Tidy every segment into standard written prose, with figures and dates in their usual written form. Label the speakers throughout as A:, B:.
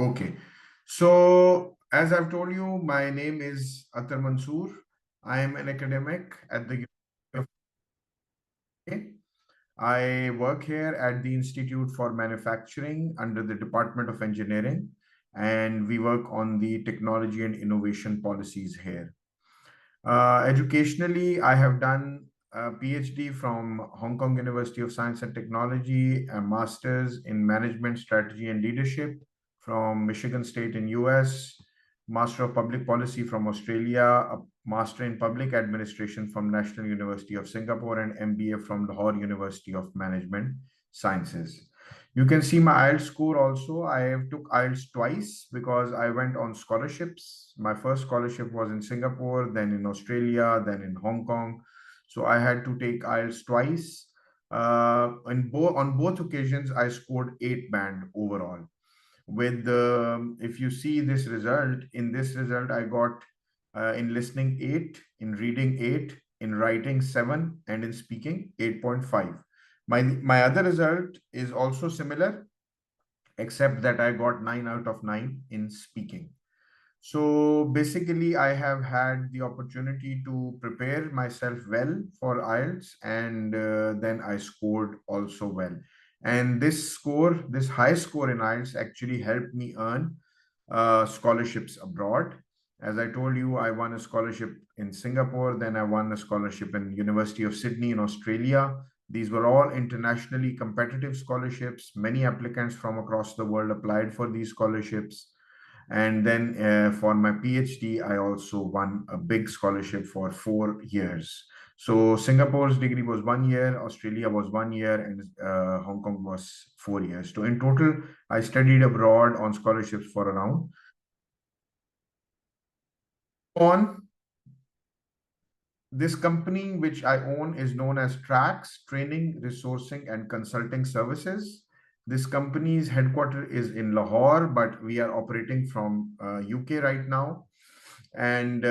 A: Okay. So, as I've told you, my name is Athar Mansoor. I am an academic at the University of UK. I work here at the Institute for Manufacturing under the Department of Engineering, and we work on the technology and innovation policies here. Educationally, I have done a PhD from Hong Kong University of Science and Technology, a master's in management, strategy, and leadership from Michigan State in US, Master of Public Policy from Australia, a Master in Public Administration from National University of Singapore, and MBA from Lahore University of Management Sciences. You can see my IELTS score also. I have took IELTS twice because I went on scholarships. My first scholarship was in Singapore, then in Australia, then in Hong Kong. So I had to take IELTS twice. On both occasions, I scored 8 band overall. With if you see this result, in this result, I got in listening 8, in reading 8, in writing 7, and in speaking 8.5. My other result is also similar, except that I got 9 out of 9 in speaking. So basically, I have had the opportunity to prepare myself well for IELTS, and then I scored also well. And this score, this high score in IELTS, actually helped me earn scholarships abroad. As I told you, I won a scholarship in Singapore, then I won a scholarship in University of Sydney in Australia. These were all internationally competitive scholarships. Many applicants from across the world applied for these scholarships. And then for my PhD, I also won a big scholarship for 4 years. So Singapore's degree was 1 year, Australia was 1 year, and Hong Kong was 4 years. So in total, I studied abroad on scholarships for around. On this company which I own is known as Tracks Training, Resourcing, and Consulting Services. This company's headquarter is in Lahore, but we are operating from UK right now. And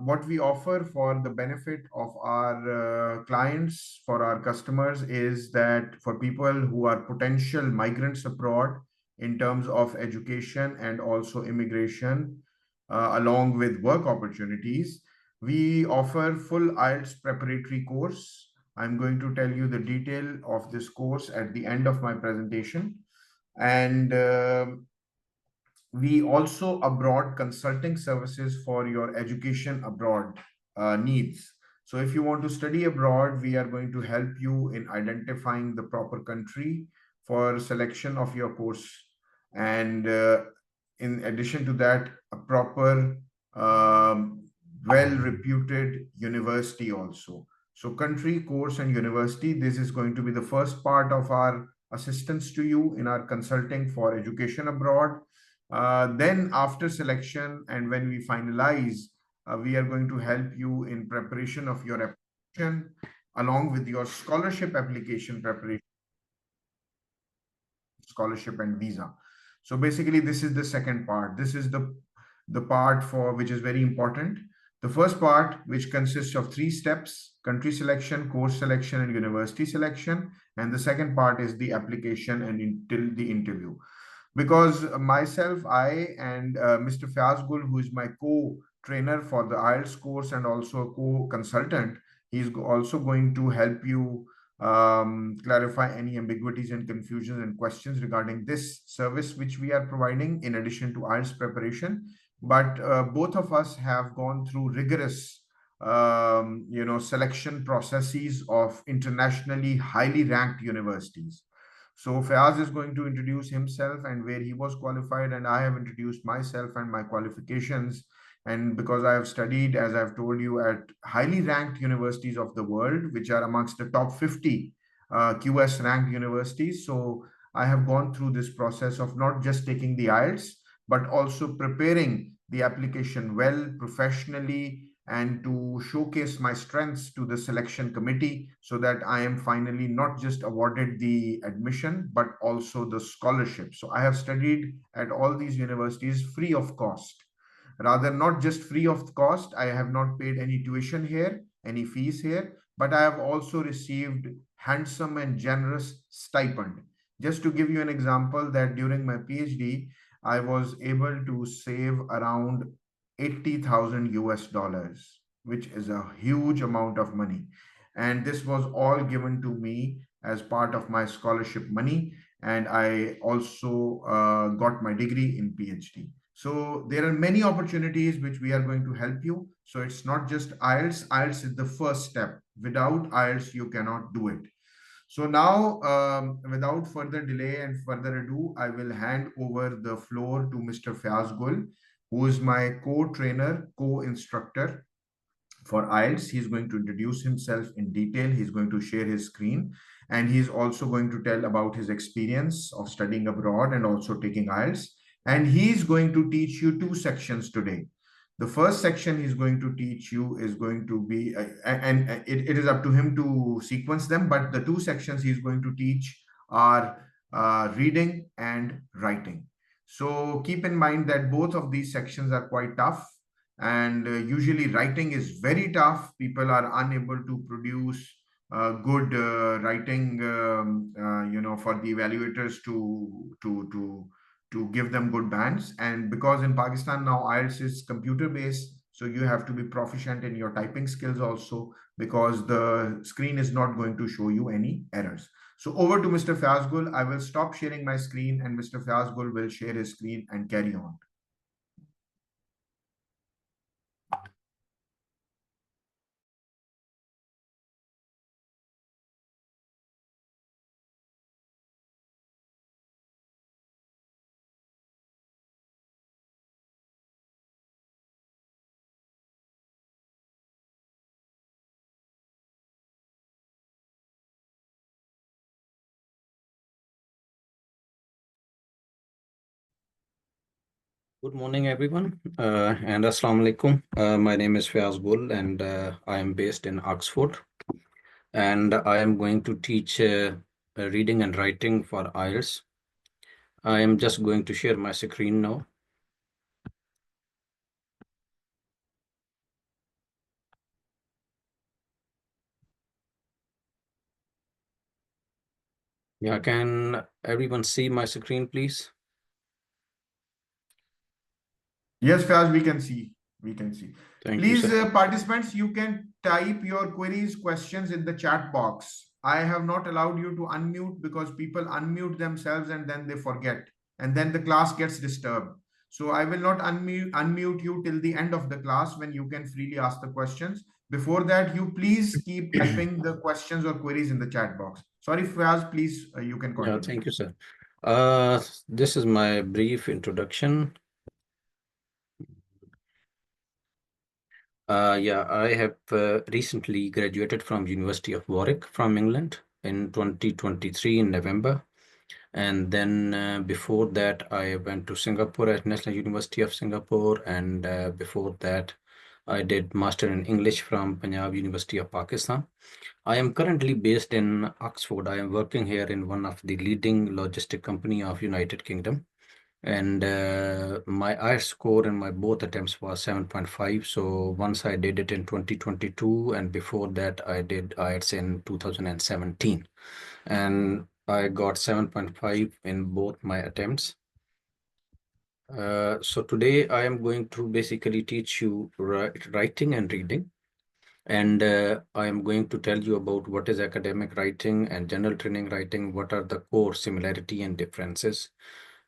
A: what we offer for the benefit of our clients, for our customers, is that for people who are potential migrants abroad in terms of education and also immigration, along with work opportunities, we offer full IELTS preparatory course. I'm going to tell you the detail of this course at the end of my presentation. And we also abroad consulting services for your education abroad needs. So if you want to study abroad, we are going to help you in identifying the proper country for selection of your course. And in addition to that, a proper, well-reputed university also. So country, course, and university, this is going to be the first part of our assistance to you in our consulting for education abroad. Then after selection and when we finalize, we are going to help you in preparation of your application along with your scholarship application preparation, scholarship and visa. So basically, this is the second part. This is the part for which is very important. The first part, which consists of 3 steps: country selection, course selection, and university selection. And the second part is the application and until the interview. Because myself, I and Mr. Fiaz, who is my co-trainer for the IELTS course and also a co-consultant, he's also going to help you clarify any ambiguities and confusions and questions regarding this service which we are providing in addition to IELTS preparation. But both of us have gone through rigorous selection processes of internationally highly ranked universities. So Fayaz is going to introduce himself and where he was qualified, and I have introduced myself and my qualifications. And because I have studied, as I've told you, at highly ranked universities of the world, which are amongst the top 50 QS ranked universities. So I have gone through this process of not just taking the IELTS, but also preparing the application well, professionally, and to showcase my strengths to the selection committee so that I am finally not just awarded the admission, but also the scholarship. So I have studied at all these universities free of cost. Rather, not just free of cost, I have not paid any tuition here, any fees here, but I have also received handsome and generous stipend. Just to give you an example, that during my PhD, I was able to save around 80,000 US dollars, which is a huge amount of money. And this was all given to me as part of my scholarship money. And I also got my degree in PhD. So there are many opportunities which we are going to help you. So it's not just IELTS. IELTS is the first step. Without IELTS, you cannot do it. So now, without further delay and further ado, I will hand over the floor to Mr. Fiaz Gul, who is my co-trainer, co-instructor for IELTS. He's going to introduce himself in detail. He's going to share his screen, and he's also going to tell about his experience of studying abroad and also taking IELTS. And he's going to teach you two sections today. The first section he's going to teach you is going to be, and it is up to him to sequence them, but the two sections he's going to teach are reading and writing. So keep in mind that both of these sections are quite tough, and usually writing is very tough. People are unable to produce good writing, for the evaluators to give them good bands. And because in Pakistan now IELTS is computer based, so you have to be proficient in your typing skills also, because the screen is not going to show you any errors. So over to Mr. Fazgul. I will stop sharing my screen and Mr. Fazgul will share his screen and carry on.
B: Good morning, everyone, and Assalamu alaikum. My name is Fiaz Bull, and I am based in Oxford. And I am going to teach reading and writing for IELTS. I am just going to share my screen now. Yeah, can everyone see my screen, please?
A: Yes, Faz, we can see. We can see.
B: Thank you,
A: Please,
B: sir.
A: participants, you can type your queries, questions in the chat box. I have not allowed you to unmute because people unmute themselves and then they forget, and then the class gets disturbed. So I will not unmute you till the end of the class when you can freely ask the questions. Before that, you please keep typing the questions or queries in the chat box. Sorry, Faz, please, you can
B: Yeah,
A: continue.
B: thank you, sir. This is my brief introduction. Yeah, I have recently graduated from University of Warwick from England in 2023 in November. And then before that, I went to Singapore at National University of Singapore. And before that, I did Master in English from Punjab University of Pakistan. I am currently based in Oxford. I am working here in one of the leading logistic company of United Kingdom. And my IELTS score in my both attempts was 7.5. So once I did it in 2022, and before that I did IELTS in 2017. And I got 7.5 in both my attempts. So today I am going to basically teach you writing and reading. And I am going to tell you about what is academic writing and general training writing, what are the core similarity and differences.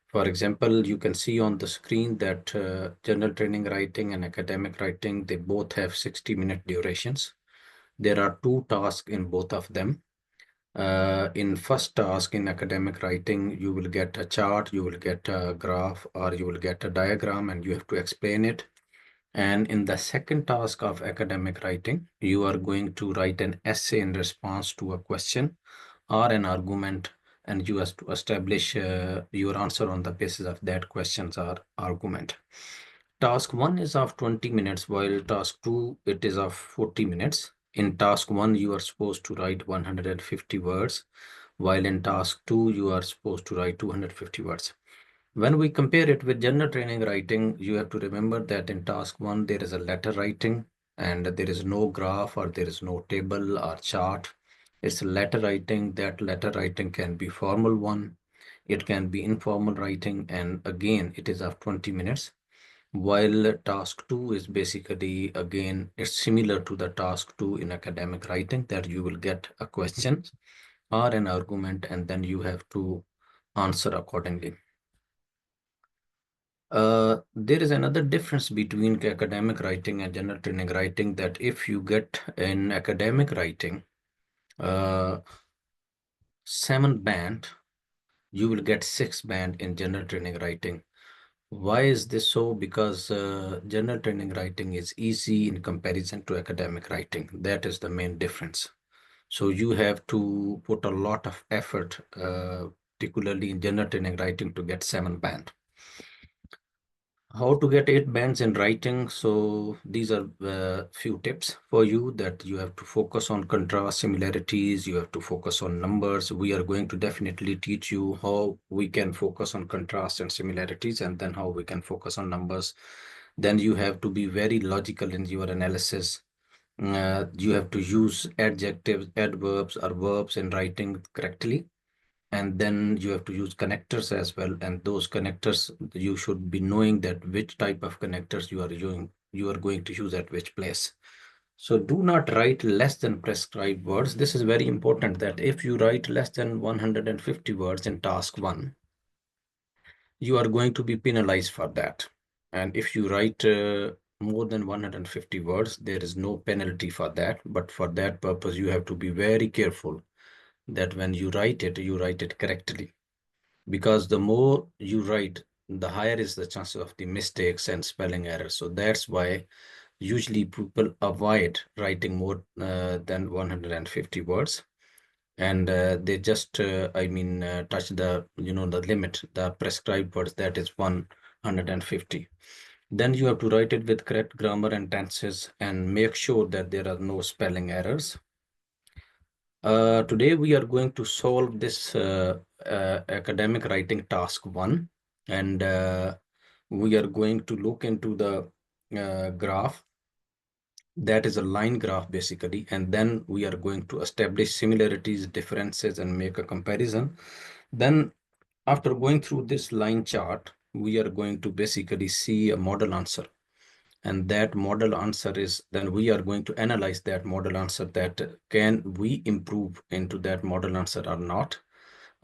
B: For example, you can see on the screen that general training writing and academic writing, they both have 60-minute durations. There are two tasks in both of them. In first task in academic writing, you will get a chart, you will get a graph, or you will get a diagram, and you have to explain it. And in the second task of academic writing, you are going to write an essay in response to a question or an argument, and you have to establish your answer on the basis of that questions or argument. Task 1 is of 20 minutes, while task 2, it is of 40 minutes. In task 1, you are supposed to write 150 words, while in task 2, you are supposed to write 250 words. When we compare it with general training writing, you have to remember that in task 1, there is a letter writing and there is no graph or there is no table or chart. It's letter writing. That letter writing can be formal one. It can be informal writing, and again, it is of 20 minutes. While task 2 is basically, again, it's similar to the task 2 in academic writing, that you will get a question or an argument, and then you have to answer accordingly. There is another difference between academic writing and general training writing, that if you get in academic writing 7 band, you will get 6 band in general training writing. Why is this so? Because general training writing is easy in comparison to academic writing. That is the main difference. So you have to put a lot of effort, particularly in general training writing, to get 7 band. How to get 8 bands in writing? So these are few tips for you, that you have to focus on contrast, similarities, you have to focus on numbers. We are going to definitely teach you how we can focus on contrast and similarities, and then how we can focus on numbers. Then you have to be very logical in your analysis. You have to use adjectives, adverbs, or verbs in writing correctly. And then you have to use connectors as well, and those connectors, you should be knowing that which type of connectors you are using, you are going to use at which place. So do not write less than prescribed words. This is very important, that if you write less than 150 words in task 1, you are going to be penalized for that. And if you write more than 150 words, there is no penalty for that. But for that purpose, you have to be very careful that when you write it correctly. Because the more you write, the higher is the chance of the mistakes and spelling errors. So that's why usually people avoid writing more than 150 words, and they just touch the the limit, the prescribed words, that is 150. Then you have to write it with correct grammar and tenses, and make sure that there are no spelling errors. Today we are going to solve this academic writing task 1, and we are going to look into the graph. That is a line graph basically, and then we are going to establish similarities, differences, and make a comparison. Then after going through this line chart, we are going to basically see a model answer. And that model answer is, then we are going to analyze that model answer, that can we improve into that model answer or not,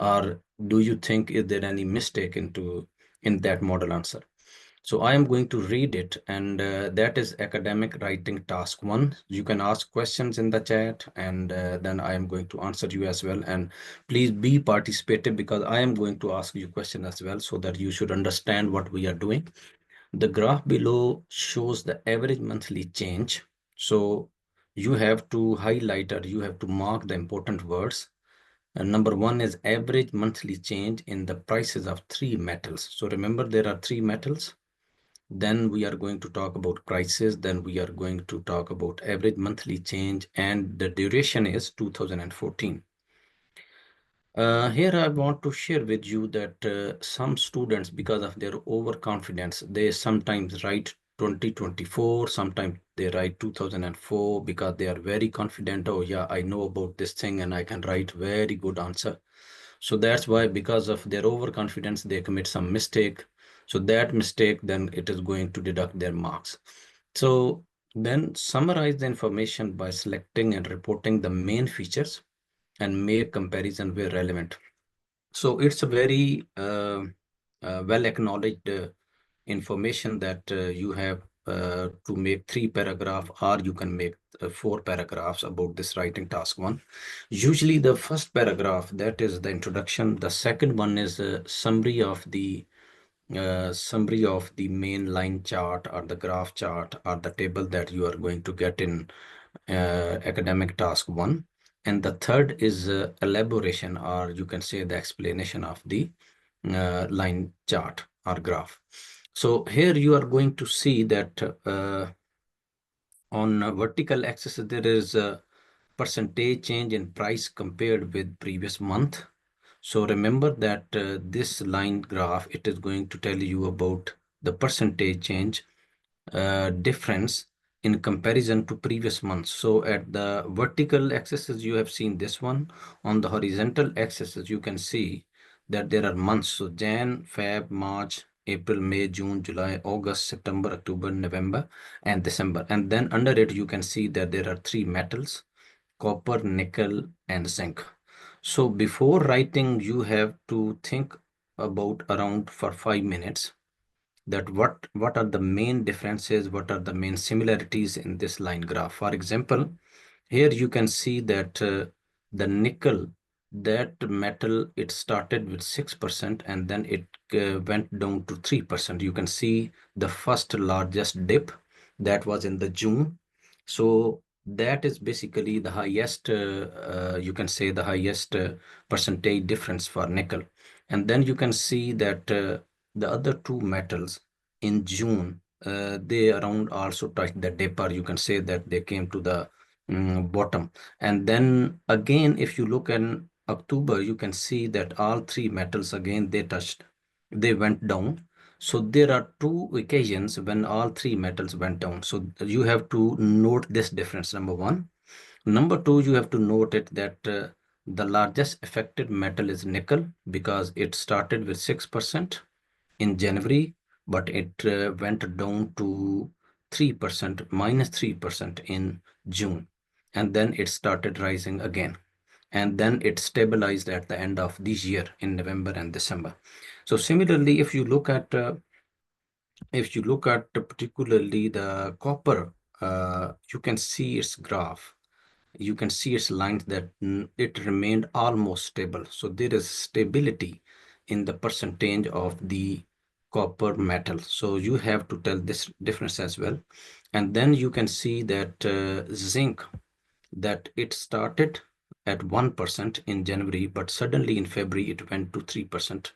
B: or do you think is there any mistake in that model answer. So I am going to read it, and that is academic writing task 1. You can ask questions in the chat, and then I am going to answer you as well. And please be participative, because I am going to ask you questions as well, so that you should understand what we are doing. The graph below shows the average monthly change. So you have to highlight, or you have to mark the important words. And number 1 is average monthly change in the prices of 3 metals. So remember, there are 3 metals. Then we are going to talk about prices. Then we are going to talk about average monthly change, and the duration is 2014. Here I want to share with you that some students, because of their overconfidence, they sometimes write 2024, sometimes they write 2004, because they are very confident. Oh yeah, I know about this thing and I can write very good answer. So that's why, because of their overconfidence, they commit some mistake. So that mistake, then it is going to deduct their marks. So then summarize the information by selecting and reporting the main features, and make comparison where relevant. So it's a very well acknowledged information, that you have to make 3 paragraphs, or you can make 4 paragraphs about this writing task 1. Usually the first paragraph, that is the introduction. The second one is a summary of the main line chart, or the graph chart, or the table that you are going to get in academic task 1. And the third is elaboration, or you can say the explanation of the line chart or graph. So here you are going to see that on vertical axis, there is a percentage change in price compared with previous month. So remember that this line graph, it is going to tell you about the percentage change difference in comparison to previous months. So at the vertical axis, you have seen this one. On the horizontal axis, you can see that there are months. So Jan, Feb, March, April, May, June, July, August, September, October, November, and December. And then under it, you can see that there are three metals: copper, nickel, and zinc. So before writing, you have to think about around for 5 minutes that what are the main differences, what are the main similarities in this line graph. For example, here you can see that the nickel, that metal, it started with 6% and then it went down to 3%. You can see the first largest dip that was in the June. So that is basically the highest, you can say the highest percentage difference for nickel. And then you can see that the other two metals in June, they around also touched the dip, or you can say that they came to the bottom. And then again, if you look in October, you can see that all three metals again, they went down. So there are two occasions when all three metals went down. So you have to note this difference, number one. Number two, you have to note it that the largest affected metal is nickel, because it started with 6% in January, but it went down to 3%, -3% in June. And then it started rising again. And then it stabilized at the end of this year in November and December. So similarly, if you look at particularly the copper, you can see its graph. You can see its lines that it remained almost stable. So there is stability in the percentage of the copper metal. So you have to tell this difference as well. And then you can see that zinc, that it started at 1% in January, but suddenly in February it went to 3%.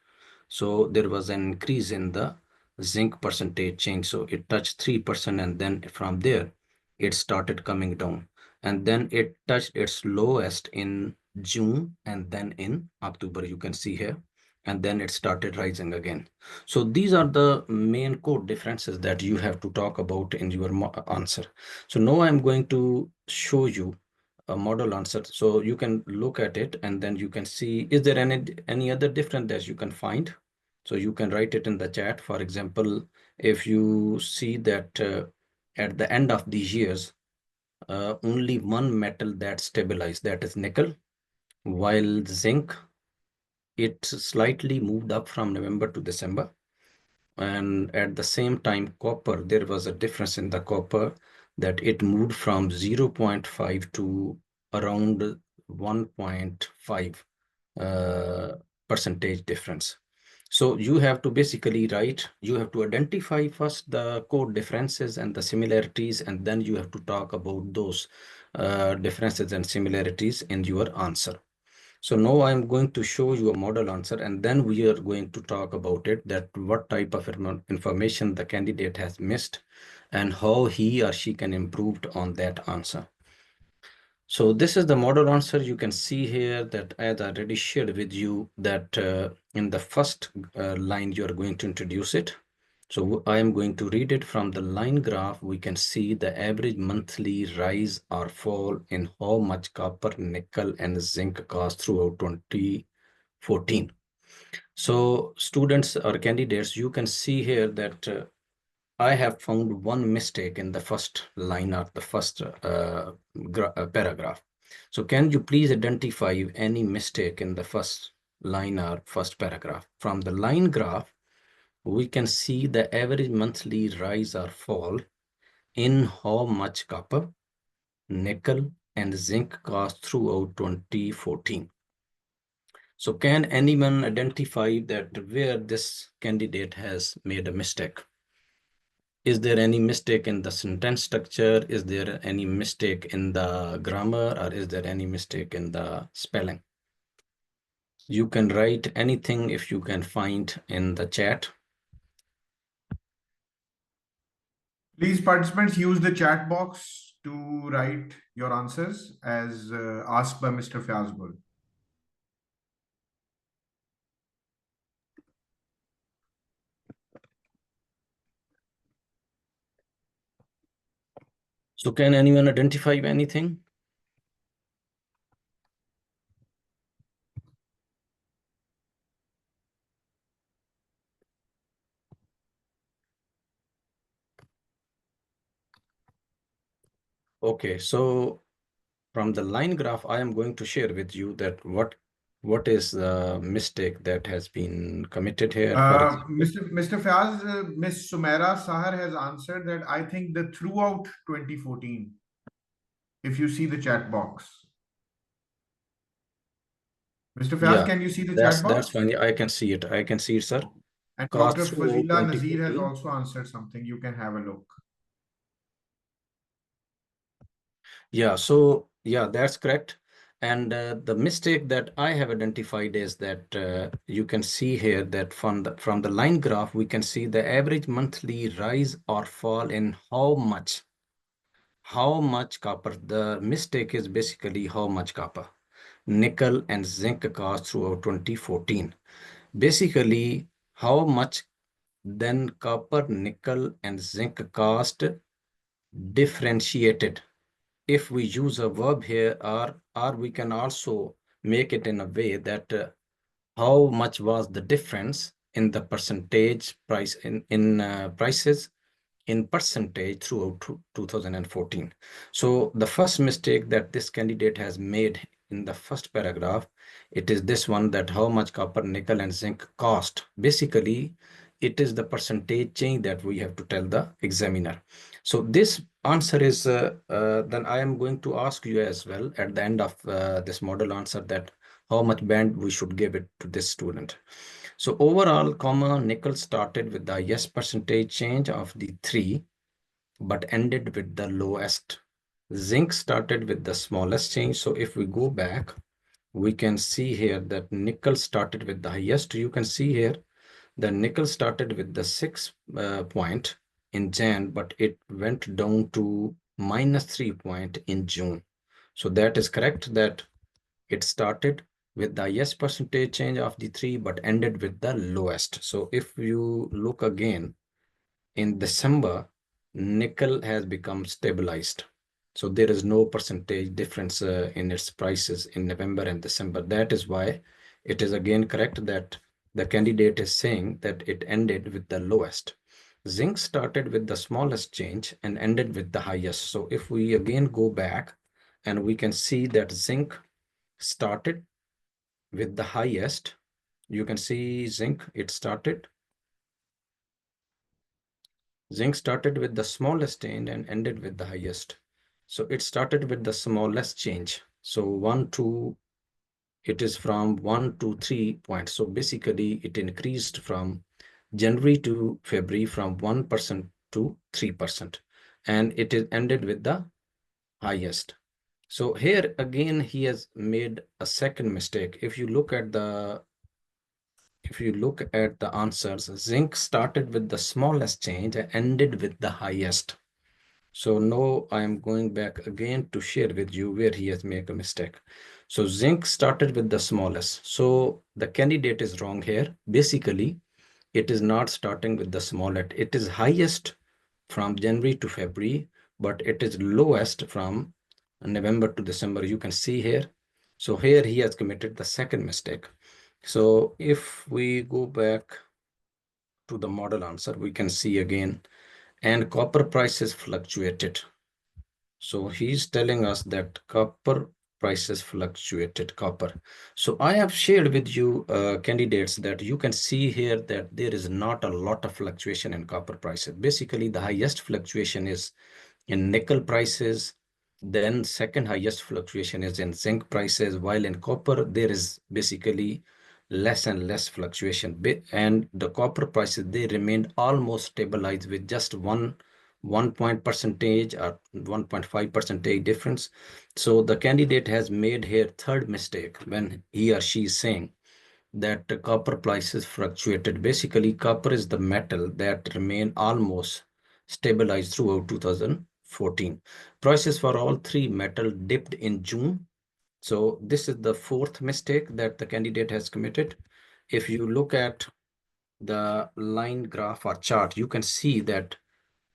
B: So there was an increase in the zinc percentage change. So it touched 3%, and then from there it started coming down. And then it touched its lowest in June and then in October, you can see here. And then it started rising again. So these are the main core differences that you have to talk about in your answer. So now I'm going to show you a model answer. So you can look at it and then you can see, is there any other difference that you can find? So you can write it in the chat. For example, if you see that at the end of these years, only one metal that stabilized, that is nickel, while zinc, it slightly moved up from November to December. And at the same time, copper, there was a difference in the copper, that it moved from 0.5 to around 1.5 percentage difference. So you have to basically write, you have to identify first the core differences and the similarities, and then you have to talk about those differences and similarities in your answer. So now I'm going to show you a model answer, and then we are going to talk about it, that what type of information the candidate has missed and how he or she can improve on that answer. So this is the model answer. You can see here that, as I already shared with you, that in the first line, you are going to introduce it. So I am going to read it from the line graph. We can see the average monthly rise or fall in how much copper, nickel, and zinc cost throughout 2014. So students or candidates, you can see here that I have found one mistake in the first line of the first paragraph. So can you please identify any mistake in the first line or first paragraph? From the line graph, we can see the average monthly rise or fall in how much copper, nickel, and zinc cost throughout 2014. So can anyone identify that where this candidate has made a mistake? Is there any mistake in the sentence structure? Is there any mistake in the grammar, or is there any mistake in the spelling? You can write anything if you can find in the chat.
A: Please, participants, use the chat box to write your answers as asked by Mr. Fiaz.
B: So can anyone identify anything? Okay, so from the line graph, I am going to share with you that what is the mistake that has been committed here. For example,
A: Mr. Fiaz, Miss Sumaira Sahar has answered that I think the throughout 2014, if you see the chat box. Mr. Fiaz,
B: yeah,
A: can you see the chat
B: that's
A: box?
B: fine. Yeah, I can see it. I can see it, sir.
A: And
B: Cost
A: Dr.
B: throughout
A: Fazila Nazir has
B: 2014.
A: also answered something. You can have a look.
B: Yeah, so yeah, that's correct. And the mistake that I have identified is that you can see here that from the line graph, we can see the average monthly rise or fall in how much copper. The mistake is basically how much copper, nickel and zinc cost throughout 2014. Basically, how much then copper, nickel and zinc cost differentiated. If we use a verb here, or we can also make it in a way that how much was the difference in the percentage price in prices in percentage throughout 2014. So the first mistake that this candidate has made in the first paragraph, it is this one, that how much copper, nickel and zinc cost. Basically, it is the percentage change that we have to tell the examiner. So this answer is, then I am going to ask you as well at the end of this model answer that how much band we should give it to this student. So overall, nickel started with the highest percentage change of the three, but ended with the lowest. Zinc started with the smallest change. So if we go back, we can see here that nickel started with the highest. You can see here the nickel started with the 6 point in Jan, but it went down to -3 point in June. So that is correct, that it started with the highest percentage change of the three, but ended with the lowest. So if you look again, in December, nickel has become stabilized. So there is no percentage difference in its prices in November and December. That is why it is again correct that the candidate is saying that it ended with the lowest. Zinc started with the smallest change and ended with the highest. So if we again go back, and we can see that zinc started with the highest, you can see zinc started with the smallest change and ended with the highest. So it started with the smallest change. So 1 to, it is from 1 to 3 points. So basically it increased from January to February from 1% to 3%. And it is ended with the highest. So here again, he has made a second mistake. If you look at the answers, zinc started with the smallest change and ended with the highest. So now I am going back again to share with you where he has made a mistake. So zinc started with the smallest. So the candidate is wrong here. Basically, it is not starting with the smallest. It is highest from January to February, but it is lowest from November to December. You can see here. So here he has committed the second mistake. So if we go back to the model answer, we can see again, and copper prices fluctuated. So he's telling us that copper prices fluctuated, copper. So I have shared with you candidates that you can see here that there is not a lot of fluctuation in copper prices. Basically, the highest fluctuation is in nickel prices. Then second highest fluctuation is in zinc prices, while in copper, there is basically less and less fluctuation. And the copper prices, they remained almost stabilized with just 1 point percentage or 1.5 percentage difference. So the candidate has made here third mistake when he or she is saying that the copper prices fluctuated. Basically, copper is the metal that remain almost stabilized throughout 2014. Prices for all three metal dipped in June. So this is the fourth mistake that the candidate has committed. If you look at the line graph or chart, you can see that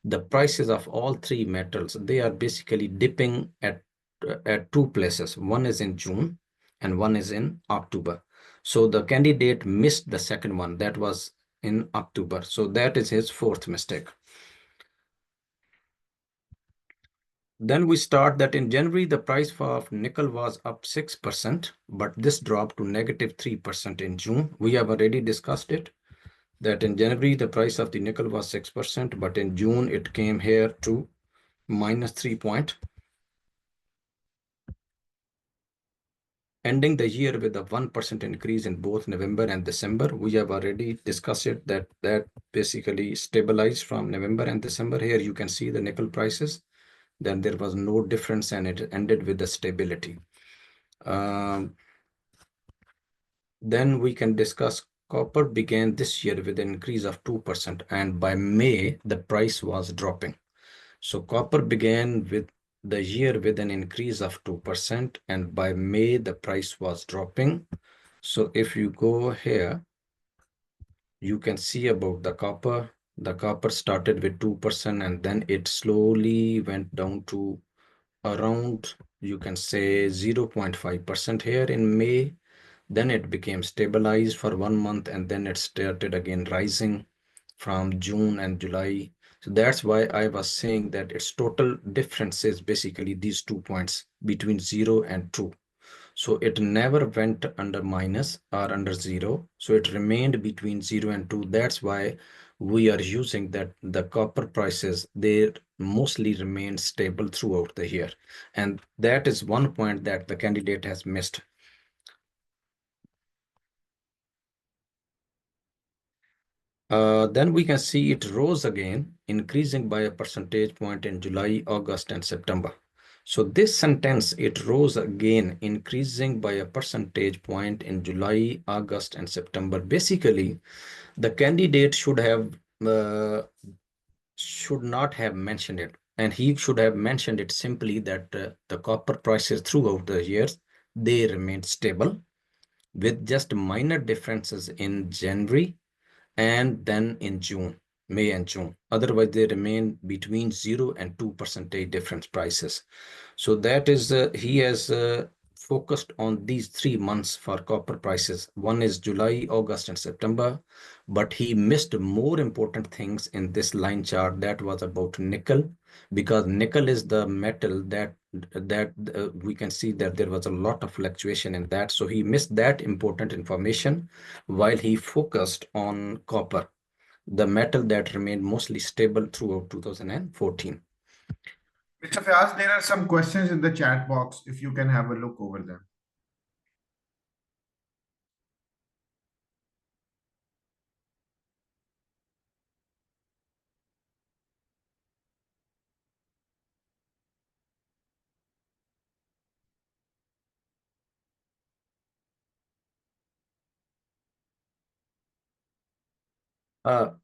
B: the prices of all three metals, they are basically dipping at two places. One is in June and one is in October. So the candidate missed the second one, that was in October. So that is his fourth mistake. Then we start that in January, the price of nickel was up 6%, but this dropped to -3% in June. We have already discussed it, that in January, the price of the nickel was 6%, but in June, it came here to -3 point, ending the year with a 1% increase in both November and December. We have already discussed it, that basically stabilized from November and December. Here you can see the nickel prices. Then there was no difference and it ended with the stability. Then we can discuss copper began this year with an increase of 2%, and by May, the price was dropping. So copper began with the year with an increase of 2%, and by May, the price was dropping. So if you go here, you can see about the copper. The copper started with 2%, and then it slowly went down to around, you can say, 0.5% here in May. Then it became stabilized for 1 month, and then it started again rising from June and July. So that's why I was saying that its total difference is basically these 2 points between 0 and 2. So it never went under minus or under 0. So it remained between 0 and 2. That's why we are using that the copper prices, they mostly remain stable throughout the year. And that is one point that the candidate has missed. Then we can see it rose again, increasing by a percentage point in July, August, and September. So this sentence, it rose again, increasing by a percentage point in July, August, and September. Basically, the candidate should not have mentioned it, and he should have mentioned it simply that the copper prices throughout the years, they remained stable with just minor differences in January and then in June, May and June. Otherwise, they remain between 0 and 2% difference prices. So that is, he has focused on these 3 months for copper prices. One is July, August, and September, but he missed more important things in this line chart. That was about nickel, because nickel is the metal that we can see that there was a lot of fluctuation in that. So he missed that important information while he focused on copper, the metal that remained mostly stable throughout 2014.
A: Mr. Fiaz, there are some questions in the chat box if you can have a look over them.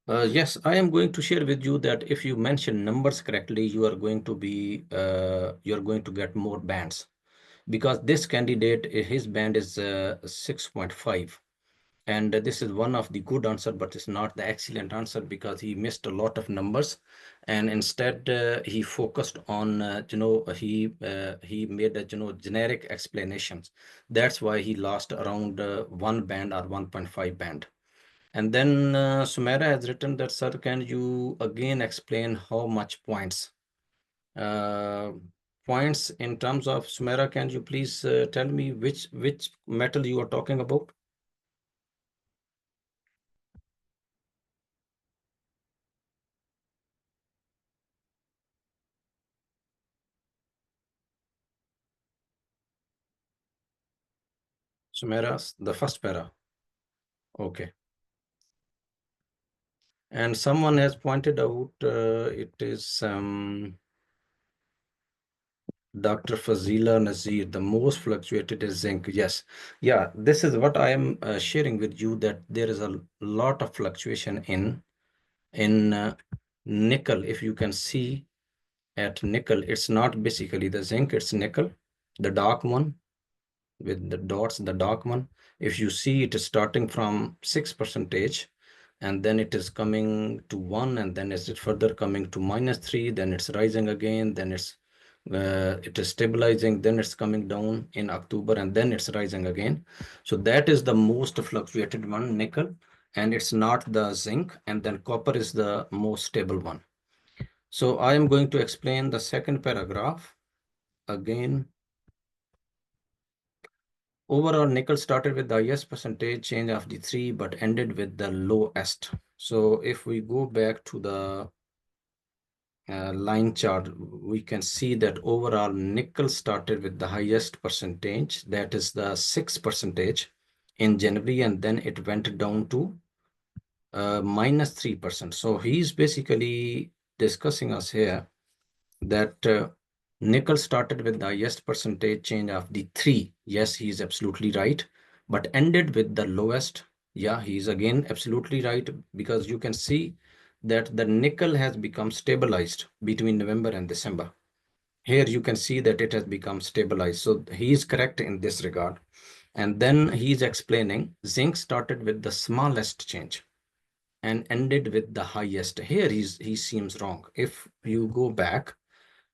B: Yes, I am going to share with you that if you mention numbers correctly, you are going to be you're going to get more bands, because this candidate, his band is 6.5, and this is one of the good answer, but it's not the excellent answer, because he missed a lot of numbers, and instead he focused on he made a generic explanations. That's why he lost around 1 band or 1.5 band. And then Sumaira has written that, sir, can you again explain how much points? Uh, Points in terms of, Sumaira, can you please tell me which metal you are talking about? Sumaira, the first para. Okay. And someone has pointed out it is Dr. Fazila Nazir, the most fluctuated is zinc. Yes. Yeah, this is what I am sharing with you, that there is a lot of fluctuation in nickel. If you can see at nickel, it's not basically the zinc, it's nickel, the dark one with the dots, the dark one. If you see, it is starting from 6%, and then it is coming to 1, and then is it further coming to -3, then it's rising again, then it is stabilizing, then it's coming down in October, and then it's rising again. So that is the most fluctuated one, nickel, and it's not the zinc, and then copper is the most stable one. So I am going to explain the second paragraph again. Overall, nickel started with the highest percentage change of the three, but ended with the lowest. So if we go back to the line chart, we can see that overall nickel started with the highest percentage, that is the 6% in January, and then it went down to minus 3%. So he's basically discussing us here that nickel started with the highest percentage change of the three. Yes, he's absolutely right, but ended with the lowest. Yeah, he's again absolutely right, because you can see that the nickel has become stabilized between November and December. Here you can see that it has become stabilized. So he is correct in this regard. And then he's explaining zinc started with the smallest change and ended with the highest. Here he seems wrong. If you go back,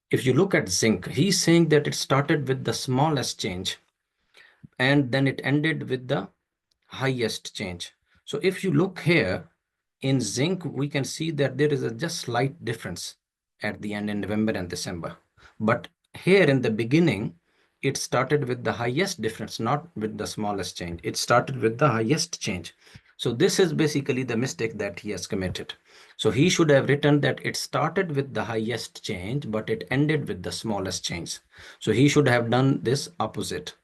B: if you look at zinc, he's saying that it started with the smallest change and then it ended with the highest change. So if you look here in zinc, we can see that there is a just slight difference at the end in November and December. But here in the beginning, it started with the highest difference, not with the smallest change. It started with the highest change. So this is basically the mistake that he has committed. So he should have written that it started with the highest change, but it ended with the smallest change. So he should have done this opposite.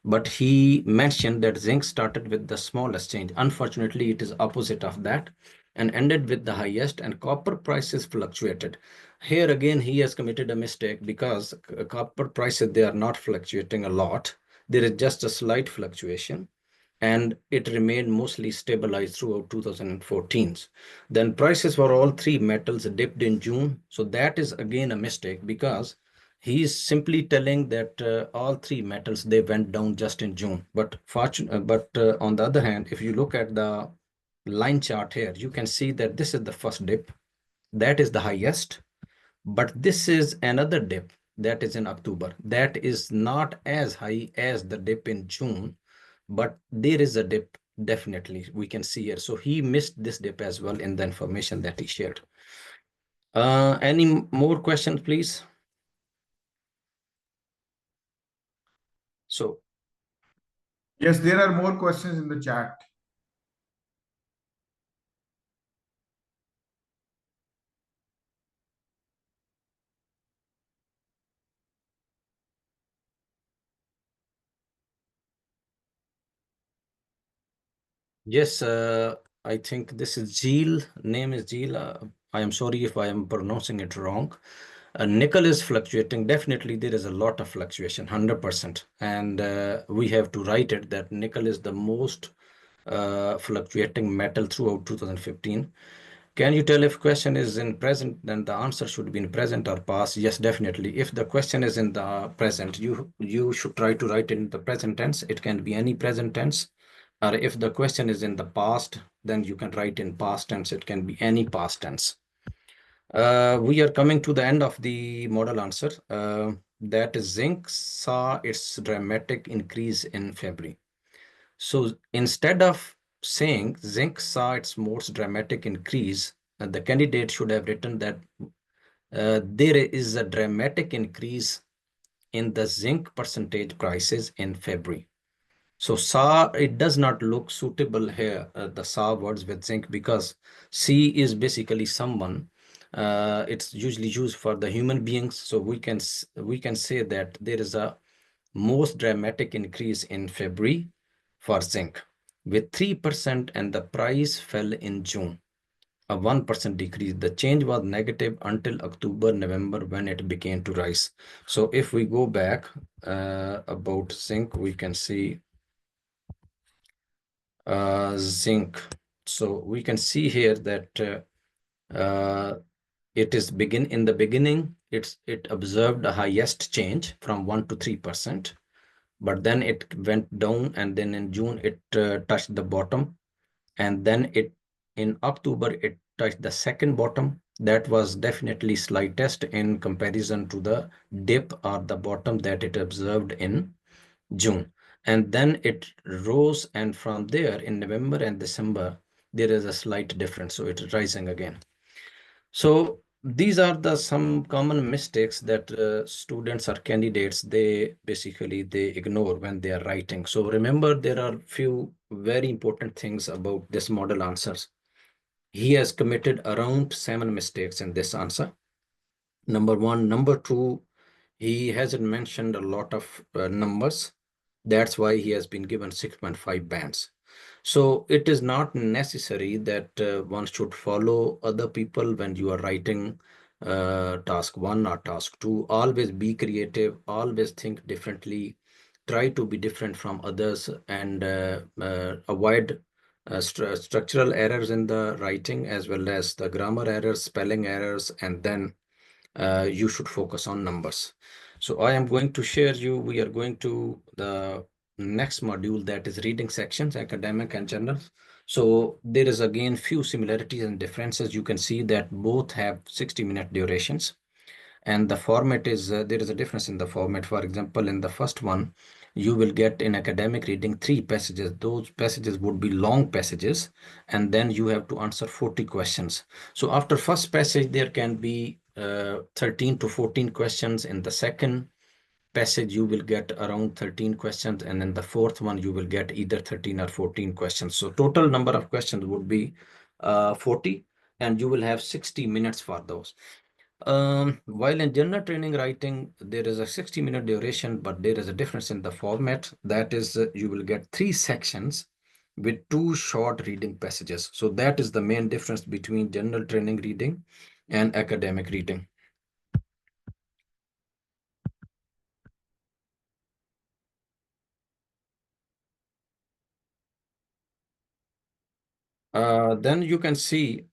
B: But he mentioned that zinc started with the smallest change. Unfortunately, it is opposite of that and ended with the highest, and copper prices fluctuated. Here again, he has committed a mistake, because copper prices, they are not fluctuating a lot. There is just a slight fluctuation, and it remained mostly stabilized throughout 2014. Then prices for all three metals dipped in June. So that is again a mistake, because he is simply telling that all three metals, they went down just in June. But on the other hand, if you look at the line chart here, you can see that this is the first dip, that is the highest, but this is another dip that is in October, that is not as high as the dip in June, but there is a dip, definitely we can see here. So he missed this dip as well in the information that he shared. Any more questions, please? So
A: Yes, there are more questions in the chat.
B: yes, I think this is Jeel. Name is Jeel. I am sorry if I am pronouncing it wrong. Nickel is fluctuating. Definitely, there is a lot of fluctuation, 100%. And we have to write it that nickel is the most fluctuating metal throughout 2015. Can you tell if question is in present, then the answer should be in present or past? Yes, definitely. If the question is in the present, you should try to write it in the present tense. It can be any present tense. Or if the question is in the past, then you can write in past tense. It can be any past tense. We are coming to the end of the model answer. That is, zinc saw its dramatic increase in February. So instead of saying zinc saw its most dramatic increase, the candidate should have written that there is a dramatic increase in the zinc percentage prices in February. So saw, it does not look suitable here, the saw words with zinc, because C is basically someone. It's usually used for the human beings. So we can say that there is a most dramatic increase in February for zinc with 3%, and the price fell in June, a 1% decrease. The change was negative until October, November, when it began to rise. So if we go back about zinc, we can see zinc. So we can see here that it is in the beginning, it observed the highest change from 1 to 3%, but then it went down, and then in June it touched the bottom, and then in October it touched the second bottom. That was definitely slightest in comparison to the dip or the bottom that it observed in June. And then it rose, and from there in November and December, there is a slight difference. So it's rising again. So these are the some common mistakes that students or candidates they ignore when they are writing. So remember, there are few very important things about this model answers. He has committed around 7 mistakes in this answer. Number one. Number two, he hasn't mentioned a lot of numbers. That's why he has been given 6.5 bands. So it is not necessary that one should follow other people when you are writing task one or task two. Always be creative, always think differently, try to be different from others, and avoid structural errors in the writing as well as the grammar errors, spelling errors, and then you should focus on numbers. So I am going to share you, we are going to the next module, that is reading sections, academic and general. So there is again few similarities and differences. You can see that both have 60-minute durations. And the format is, there is a difference in the format. For example, in the first one, you will get in academic reading 3 passages. Those passages would be long passages, and then you have to answer 40 questions. So after first passage, there can be 13 to 14 questions. In the second passage, you will get around 13 questions, and in the fourth one, you will get either 13 or 14 questions. So total number of questions would be 40, and you will have 60 minutes for those. While in general training writing, there is a 60-minute duration, but there is a difference in the format. That is, you will get 3 sections with 2 short reading passages. So that is the main difference between general training reading and academic reading. Then you can see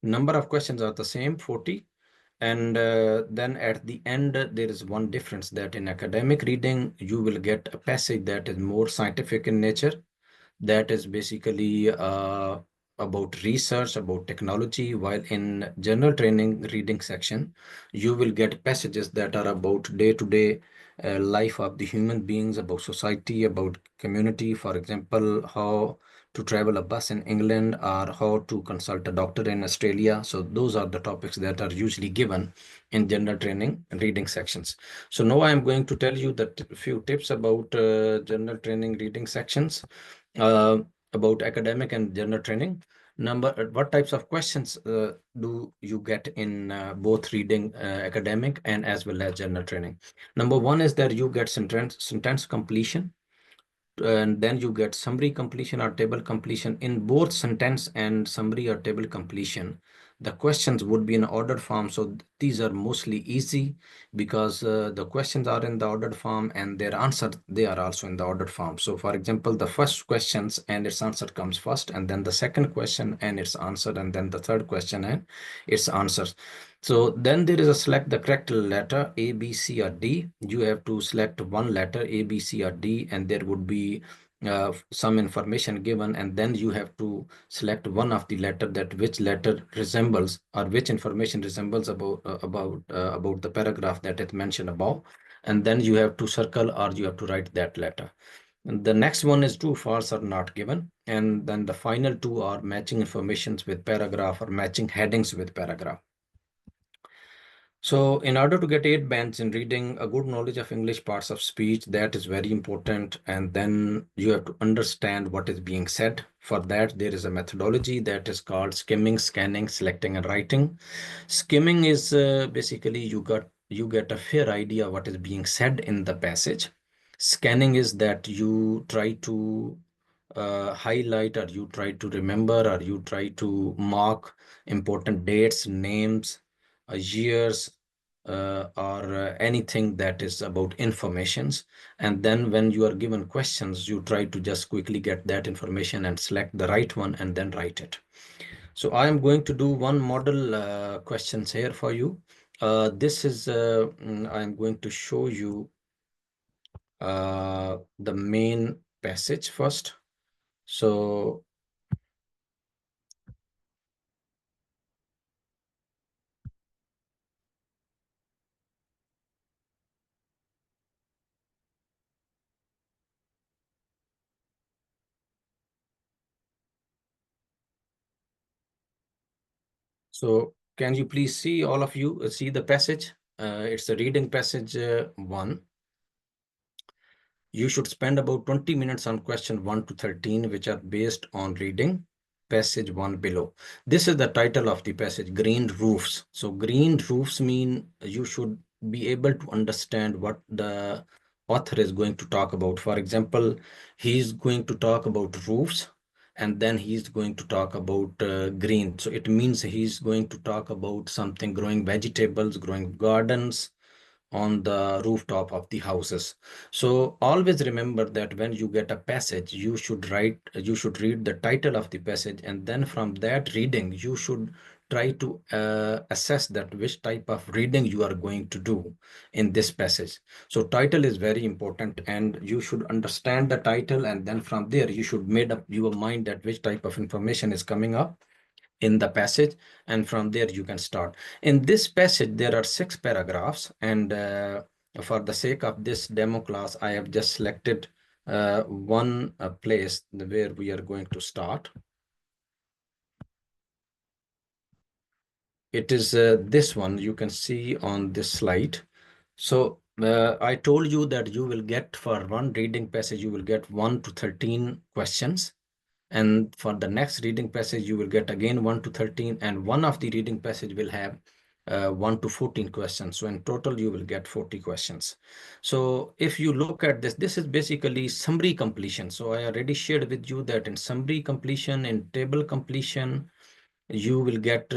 B: number of questions are the same, 40. And then at the end, there is one difference, that in academic reading, you will get a passage that is more scientific in nature. That is basically about research, about technology, while in general training reading section, you will get passages that are about day-to-day life of the human beings, about society, about community. For example, how to travel a bus in England, or how to consult a doctor in Australia. So those are the topics that are usually given in general training reading sections. So now I am going to tell you the few tips about general training reading sections, uh, about academic and general training. What types of questions do you get in both reading, academic and as well as general training? Number one is that you get sentence completion, and then you get summary completion or table completion. In both sentence and summary or table completion, the questions would be in ordered form. So these are mostly easy because the questions are in the ordered form, and their answer, they are also in the ordered form. So for example, the first questions and its answer comes first, and then the second question and its answer, and then the third question and its answers. So then there is a select the correct letter A, B, C, or D. You have to select one letter A, B, C, or D, and there would be some information given, and then you have to select one of the letter, that which letter resembles, or which information resembles about the paragraph that is mentioned above, and then you have to circle or you have to write that letter. And the next one is true, false, or not given, and then the final two are matching informations with paragraph or matching headings with paragraph. So in order to get 8 bands in reading, a good knowledge of English parts of speech, that is very important. And then you have to understand what is being said. For that, there is a methodology that is called skimming, scanning, selecting, and writing. Skimming is basically you get a fair idea what is being said in the passage. Scanning is that you try to highlight, or you try to remember, or you try to mark important dates, names, years, or anything that is about informations. And then when you are given questions, you try to just quickly get that information and select the right one and then write it. So I am going to do one model questions here for you. This is, I am going to show you the main passage first. So Can you please see, all of you, see the passage? It's a reading passage 1. You should spend about 20 minutes on question 1 to 13, which are based on reading passage 1 below. This is the title of the passage, Green Roofs. So green roofs mean you should be able to understand what the author is going to talk about. For example, he's going to talk about roofs, and then he's going to talk about green. So it means he's going to talk about something, growing vegetables, growing gardens on the rooftop of the houses. So always remember that when you get a passage, you should read the title of the passage, and then from that reading, you should try to assess that which type of reading you are going to do in this passage. So title is very important, and you should understand the title, and then from there, you should made up your mind that which type of information is coming up in the passage, and from there you can start. In this passage, there are 6 paragraphs, and for the sake of this demo class, I have just selected one place where we are going to start. It is this one you can see on this slide. So I told you that you will get, for one reading passage, you will get 1 to 13 questions. And for the next reading passage, you will get again 1 to 13, and one of the reading passage will have 1 to 14 questions. So in total, you will get 40 questions. So if you look at this, this is basically summary completion. So I already shared with you that in summary completion, in table completion, you will get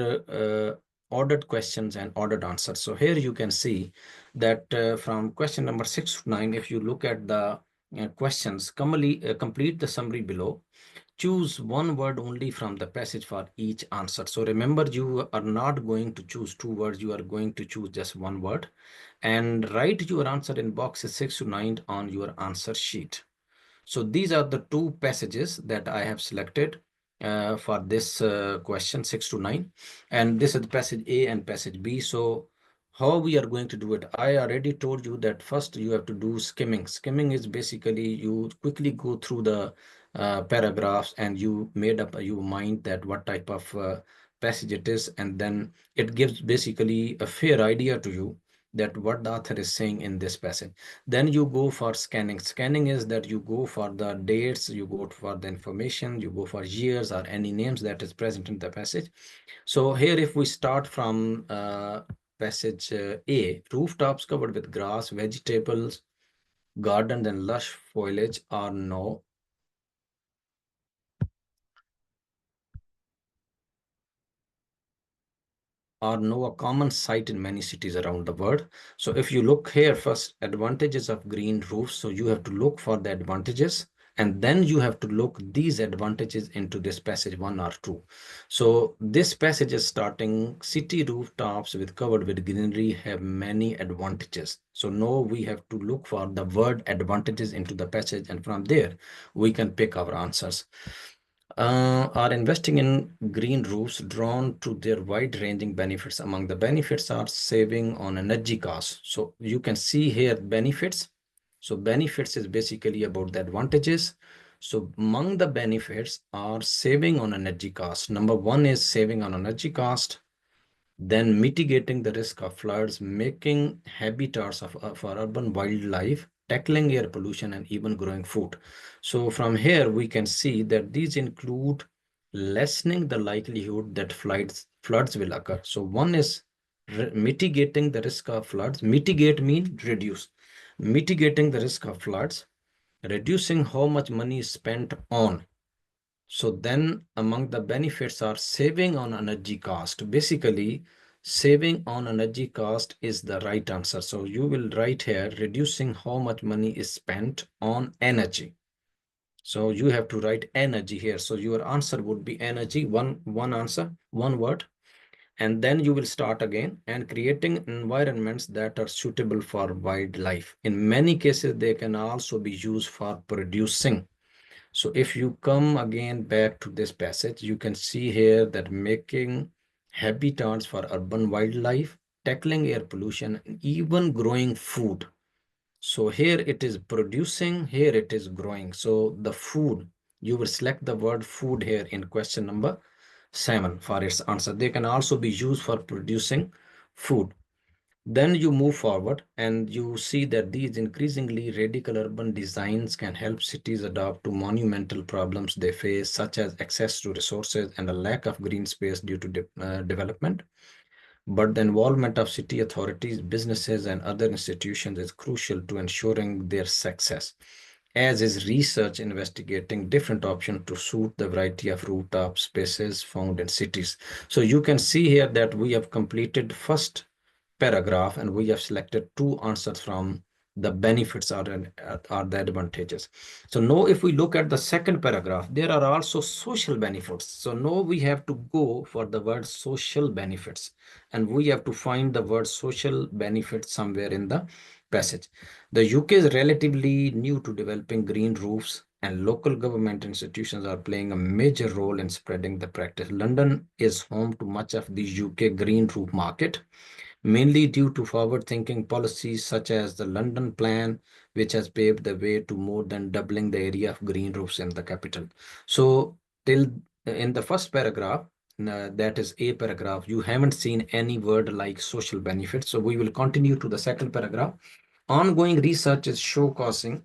B: ordered questions and ordered answers. So here you can see that from question number 6 to 9, if you look at the questions, complete the summary below. Choose one word only from the passage for each answer. So remember, you are not going to choose 2 words. You are going to choose just 1 word, and write your answer in boxes 6 to 9 on your answer sheet. So these are the 2 passages that I have selected for this question 6 to 9. And this is passage A and passage B. So how we are going to do it? I already told you that first you have to do skimming. Skimming is basically you quickly go through the paragraphs, and you made up your mind that what type of passage it is. And then it gives basically a fair idea to you that what the author is saying in this passage. Then you go for scanning. Scanning is that you go for the dates, you go for the information, you go for years or any names that is present in the passage. So here, if we start from passage A, rooftops covered with grass, vegetables, gardens and lush foliage are now a common sight in many cities around the world. So if you look here first, advantages of green roofs. So you have to look for the advantages, and then you have to look these advantages into this passage 1 or 2. So this passage is starting, city rooftops with covered with greenery have many advantages. So now we have to look for the word advantages into the passage, and from there we can pick our answers. Are investing in green roofs drawn to their wide-ranging benefits. Among the benefits are saving on energy costs. So you can see here benefits. So benefits is basically about the advantages. So among the benefits are saving on energy cost. Number 1 is saving on energy cost. Then mitigating the risk of floods, making habitats for urban wildlife, tackling air pollution, and even growing food. So from here, we can see that these include lessening the likelihood that floods will occur. So one is mitigating the risk of floods. Mitigate means reduce. Mitigating the risk of floods, reducing how much money is spent on. So then among the benefits are saving on energy cost. Basically, saving on energy cost is the right answer. So you will write here, reducing how much money is spent on energy. So you have to write energy here. So your answer would be energy, one answer, 1 word. And then you will start again, and creating environments that are suitable for wildlife. In many cases, they can also be used for producing. So if you come again back to this passage, you can see here that making habitats for urban wildlife, tackling air pollution, and even growing food. So here it is producing, here it is growing. So the food, you will select the word food here in question number salmon for its answer. They can also be used for producing food. Then you move forward and you see that these increasingly radical urban designs can help cities adapt to monumental problems they face, such as access to resources and a lack of green space due to development. But the involvement of city authorities, businesses, and other institutions is crucial to ensuring their success, as is research investigating different options to suit the variety of rooftop spaces found in cities. So you can see here that we have completed first paragraph and we have selected two answers from the benefits are the advantages. So now if we look at the second paragraph, there are also social benefits. So now we have to go for the word social benefits, and we have to find the word social benefits somewhere in the passage. The UK is relatively new to developing green roofs, and local government institutions are playing a major role in spreading the practice. London is home to much of the UK green roof market, mainly due to forward-thinking policies such as the London Plan, which has paved the way to more than doubling the area of green roofs in the capital. So till in the first paragraph, that is a paragraph, you haven't seen any word like social benefits. So we will continue to the second paragraph. Ongoing research is showcasing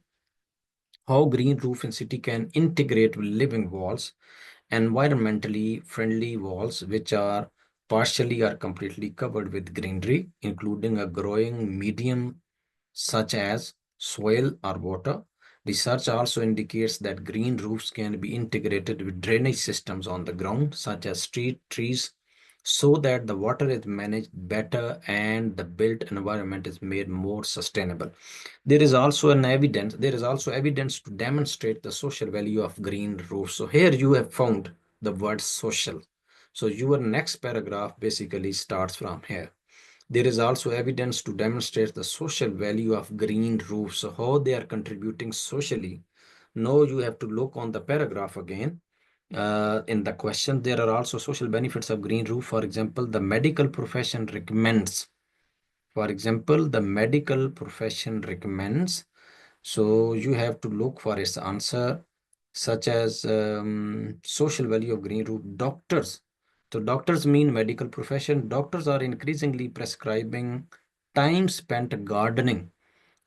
B: how green roof in city can integrate with living walls, environmentally friendly walls, which are partially or completely covered with greenery, including a growing medium such as soil or water. Research also indicates that green roofs can be integrated with drainage systems on the ground, such as street trees, so that the water is managed better and the built environment is made more sustainable. There is also evidence to demonstrate the social value of green roofs. So here you have found the word social. So your next paragraph basically starts from here. There is also evidence to demonstrate the social value of green roofs, so how they are contributing socially. Now you have to look on the paragraph again. In the question, there are also social benefits of green roof. For example, the medical profession recommends. For example, the medical profession recommends. So you have to look for its answer, such as social value of green roof. Doctors. So doctors mean medical profession. Doctors are increasingly prescribing time spent gardening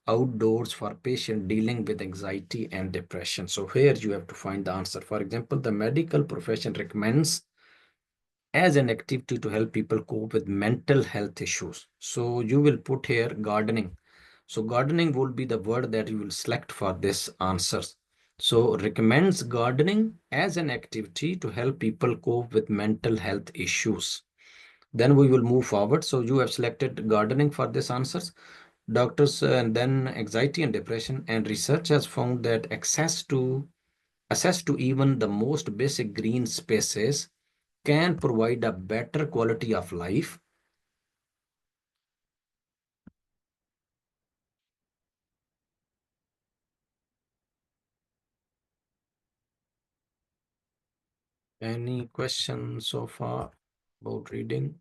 B: outdoors for patient dealing with anxiety and depression. So here you have to find the answer. For example, the medical profession recommends as an activity to help people cope with mental health issues. So you will put here gardening. So gardening will be the word that you will select for this answers. So recommends gardening as an activity to help people cope with mental health issues. Then we will move forward. So you have selected gardening for this answers. Doctors and then anxiety and depression, and research has found that access to even the most basic green spaces can provide a better quality of life. Any questions so far about reading?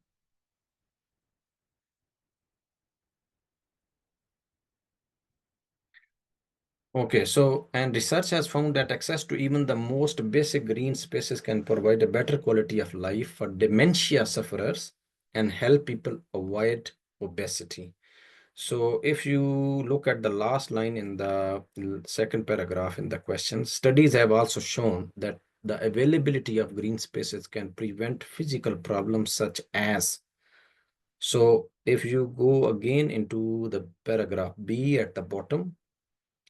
B: Okay, so and research has found that access to even the most basic green spaces can provide a better quality of life for dementia sufferers and help people avoid obesity. So if you look at the last line in the second paragraph in the question, studies have also shown that the availability of green spaces can prevent physical problems such as. So if you go again into the paragraph B at the bottom,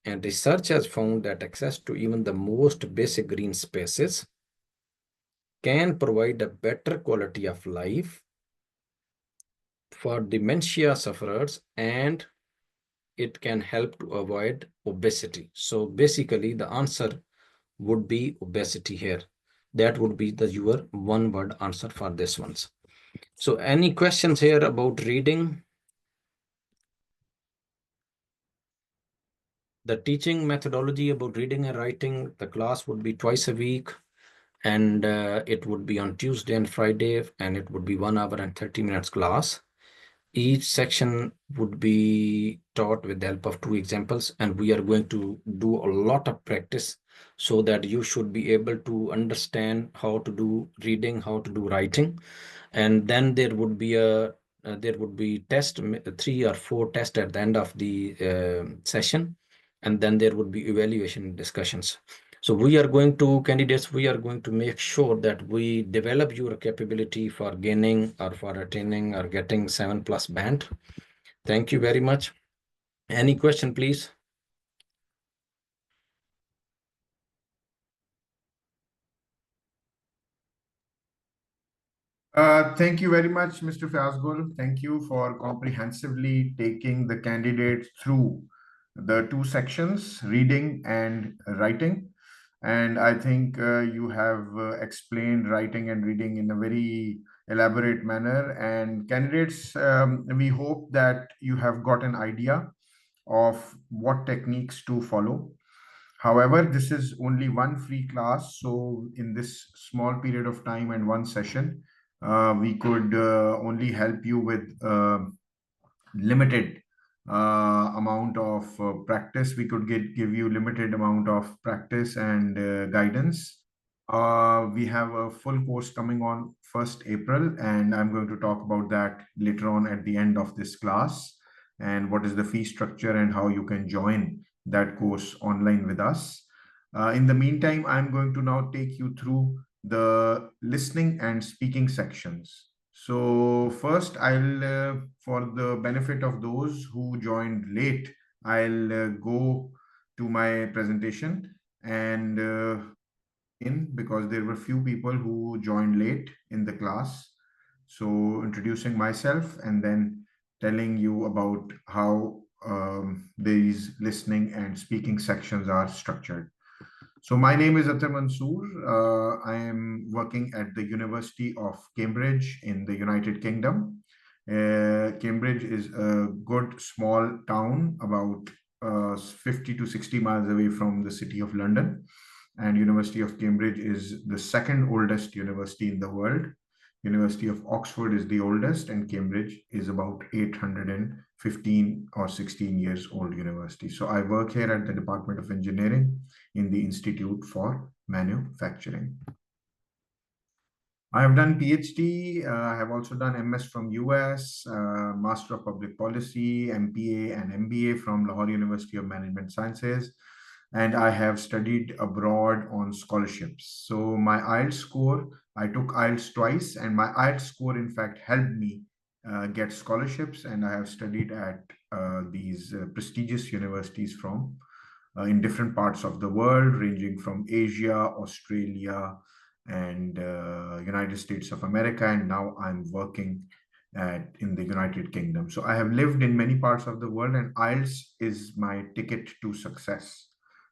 B: and research has found that access to even the most basic green spaces can provide a better quality of life for dementia sufferers, and it can help to avoid obesity. So basically the answer would be obesity here. That would be the your one word answer for this ones. So any questions here about reading? The teaching methodology about reading and writing, the class would be twice a week, and it would be on Tuesday and Friday, and it would be 1 hour and 30 minutes class. Each section would be taught with the help of two examples, and we are going to do a lot of practice so that you should be able to understand how to do reading, how to do writing. And then there would be test, 3 or 4 tests at the end of the session, and then there would be evaluation discussions. So we are going to, candidates, we are going to make sure that we develop your capability for gaining or for attaining or getting 7+ band. Thank you very much. Any question, please?
A: Thank you very much, Mr. Fiazgul. Thank you for comprehensively taking the candidate through the 2 sections, reading and writing. And I think you have explained writing and reading in a very elaborate manner. And candidates, we hope that you have got an idea of what techniques to follow. However, this is only one free class. So in this small period of time and one session, we could only help you with limited amount of practice. We could give you limited amount of practice and guidance. We have a full course coming on 1st April, and I'm going to talk about that later on at the end of this class, and what is the fee structure and how you can join that course online with us. In the meantime, I'm going to now take you through the listening and speaking sections. So first, for the benefit of those who joined late, I'll go to my presentation and because there were few people who joined late in the class. So introducing myself and then telling you about how these listening and speaking sections are structured. So my name is Athar Mansoor. I am working at the University of Cambridge in the United Kingdom. Cambridge is a good small town about 50 to 60 miles away from the city of London. And University of Cambridge is the second oldest university in the world. University of Oxford is the oldest, and Cambridge is about 815 or 16 years old university. So I work here at the Department of Engineering in the Institute for Manufacturing. I have done PhD. I have also done MS from US, Master of Public Policy, MPA and MBA from Lahore University of Management Sciences. And I have studied abroad on scholarships. So my IELTS score, I took IELTS twice, and my IELTS score, in fact, helped me get scholarships. And I have studied at these prestigious universities from in different parts of the world, ranging from Asia, Australia, and United States of America. And now I'm working in the United Kingdom. So I have lived in many parts of the world, and IELTS is my ticket to success.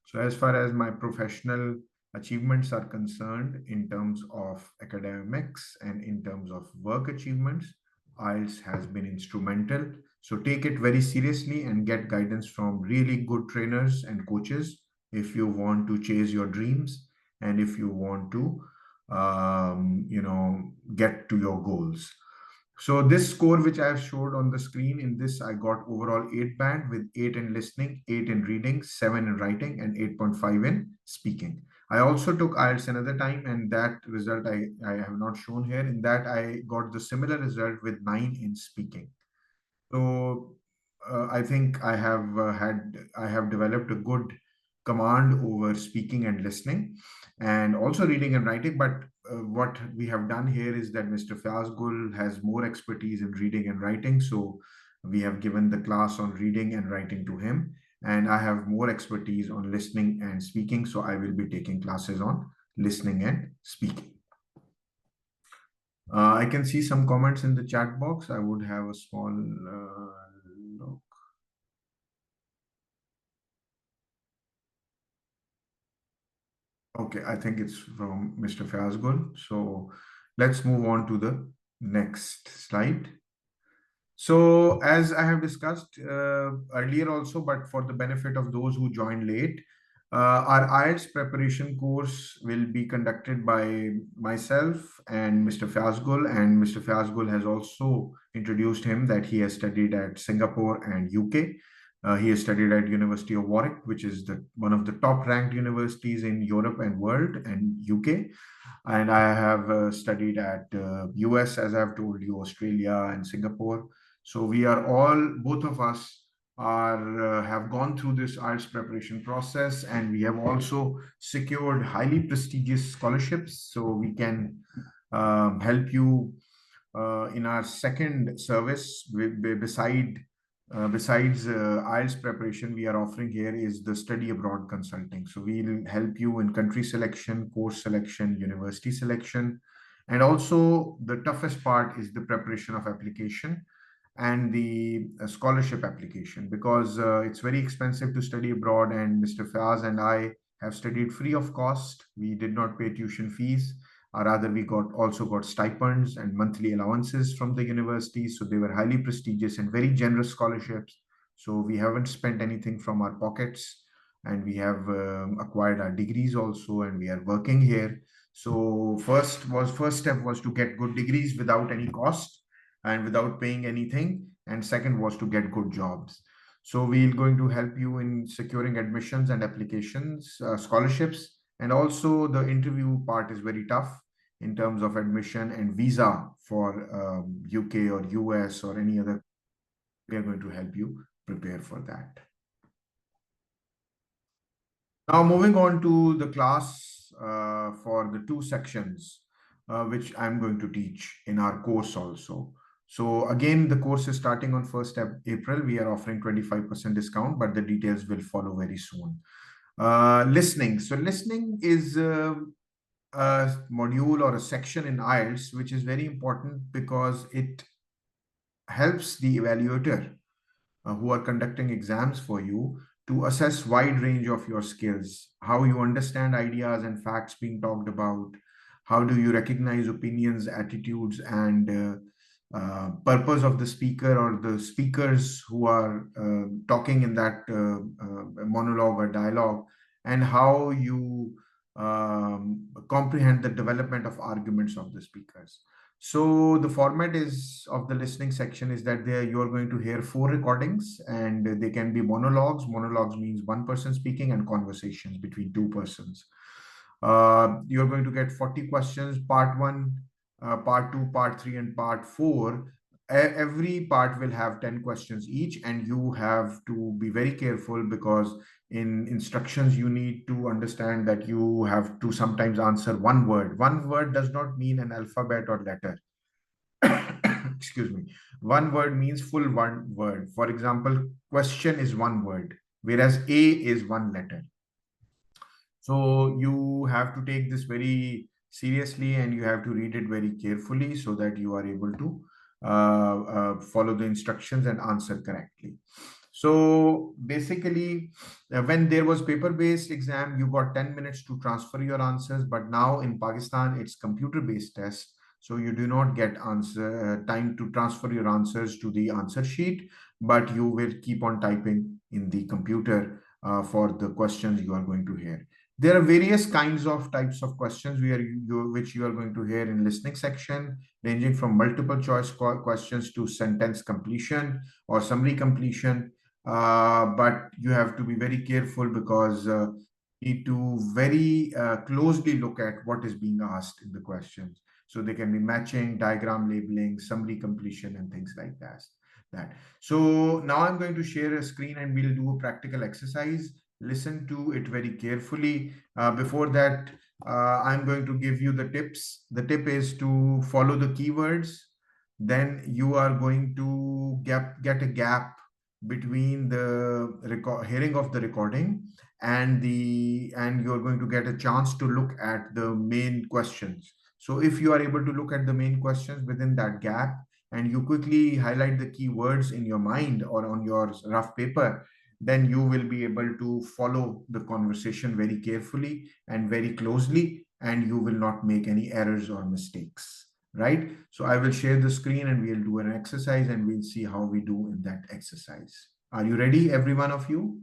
A: So as far as my professional achievements are concerned, in terms of academics and in terms of work achievements, IELTS has been instrumental. So take it very seriously and get guidance from really good trainers and coaches if you want to chase your dreams and if you want to, get to your goals. So this score, which I have showed on the screen, in this I got overall 8 band with 8 in listening, 8 in reading, 7 in writing, and 8.5 in speaking. I also took IELTS another time, and that result I have not shown here. In that, I got the similar result with 9 in speaking. So I think I have developed a good command over speaking and listening, and also reading and writing. But what we have done here is that Mr. Fiazgul has more expertise in reading and writing, so we have given the class on reading and writing to him, and I have more expertise on listening and speaking, so I will be taking classes on listening and speaking. I can see some comments in the chat box. I would have a small look. Okay, I think it's from Mr. Fiazgul. So let's move on to the next slide. So as I have discussed earlier also, but for the benefit of those who joined late, our IELTS preparation course will be conducted by myself and Mr. Fiazgul, and Mr. Fiazgul has also introduced him that he has studied at Singapore and UK. He has studied at University of Warwick, which is one of the top ranked universities in Europe and world and UK. And I have studied at US, as I've told you, Australia and Singapore. So we are all, both of us are have gone through this IELTS preparation process, and we have also secured highly prestigious scholarships. So we can help you in our second service. Besides IELTS preparation, we are offering here is the study abroad consulting. So we'll help you in country selection, course selection, university selection, and also the toughest part is the preparation of application and the scholarship application, because it's very expensive to study abroad. And Mr. Fiaz and I have studied free of cost. We did not pay tuition fees, or rather we also got stipends and monthly allowances from the university. So they were highly prestigious and very generous scholarships. So we haven't spent anything from our pockets, and we have acquired our degrees also, and we are working here. So first step was to get good degrees without any cost and without paying anything, and second was to get good jobs. So we're going to help you in securing admissions and applications, scholarships, and also the interview part is very tough in terms of admission and visa for UK or US or any other. We are going to help you prepare for that. Now, moving on to the class for the two sections, which I'm going to teach in our course also. So again, the course is starting on 1st April. We are offering 25% discount, but the details will follow very soon. Listening. So listening is a module or a section in IELTS, which is very important because it helps the evaluator who are conducting exams for you to assess wide range of your skills, how you understand ideas and facts being talked about, how do you recognize opinions, attitudes, and purpose of the speaker or the speakers who are talking in that monologue or dialogue, and how you comprehend the development of arguments of the speakers. So the format is of the listening section is that there you are going to hear 4 recordings, and they can be monologues. Monologues means one person speaking, and conversations between two persons. You're going to get 40 questions, part one, part two, part three, and part four. Every part will have 10 questions each, and you have to be very careful because in instructions you need to understand that you have to sometimes answer one word. One word does not mean an alphabet or letter. Excuse me. One word means full one word. For example, question is one word, whereas A is one letter. So you have to take this very seriously, and you have to read it very carefully so that you are able to follow the instructions and answer correctly. So basically, when there was paper-based exam, you got 10 minutes to transfer your answers. But now in Pakistan, it's computer-based test. So you do not get time to transfer your answers to the answer sheet, but you will keep on typing in the computer for the questions you are going to hear. There are various kinds of types of questions which you are going to hear in listening section, ranging from multiple choice questions to sentence completion or summary completion. But you have to be very careful because you need to very closely look at what is being asked in the questions. So they can be matching, diagram labeling, summary completion, and things like that. So now I'm going to share a screen and we'll do a practical exercise. Listen to it very carefully. Before that, I'm going to give you the tips. The tip is to follow the keywords. Then you are going to get a gap between the hearing of the recording and you're going to get a chance to look at the main questions. So if you are able to look at the main questions within that gap, and you quickly highlight the keywords in your mind or on your rough paper, then you will be able to follow the conversation very carefully and very closely, and you will not make any errors or mistakes, right? So I will share the screen and we'll do an exercise and we'll see how we do in that exercise. Are you ready, every one of you?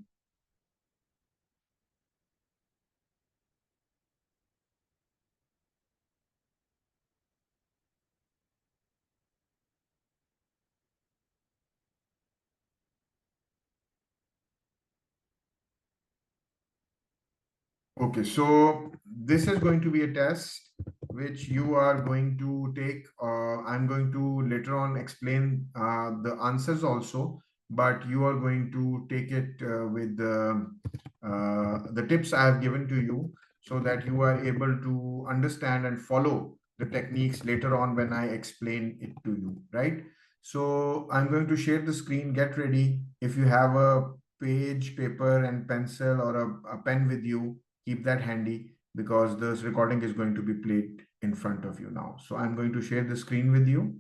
A: Okay, so this is going to be a test which you are going to take. I'm going to later on explain the answers also, but you are going to take it with the tips I have given to you so that you are able to understand and follow the techniques later on when I explain it to you, right? So I'm going to share the screen. Get ready. If you have a page, paper, and pencil or a pen with you, keep that handy because this recording is going to be played in front of you now. So I'm going to share the screen with you.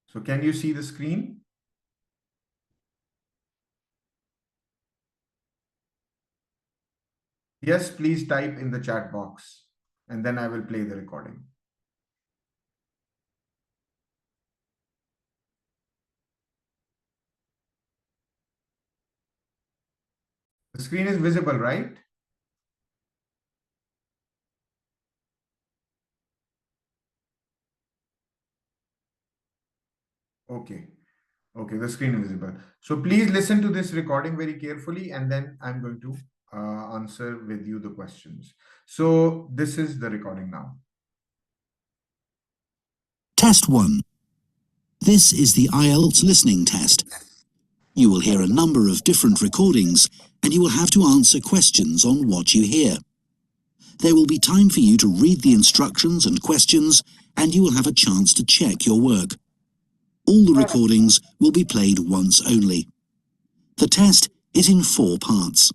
A: So can you see the screen? Yes, please type in the chat box and then I will play the recording. The screen is visible, right? Okay. Okay, the screen is visible. So please listen to this recording very carefully and then I'm going to answer with you the questions. So this is the recording now.
C: Test 1. This is the IELTS listening test. You will hear a number of different recordings and you will have to answer questions on what you hear. There will be time for you to read the instructions and questions and you will have a chance to check your work. All the recordings will be played once only. The test is in 4 parts.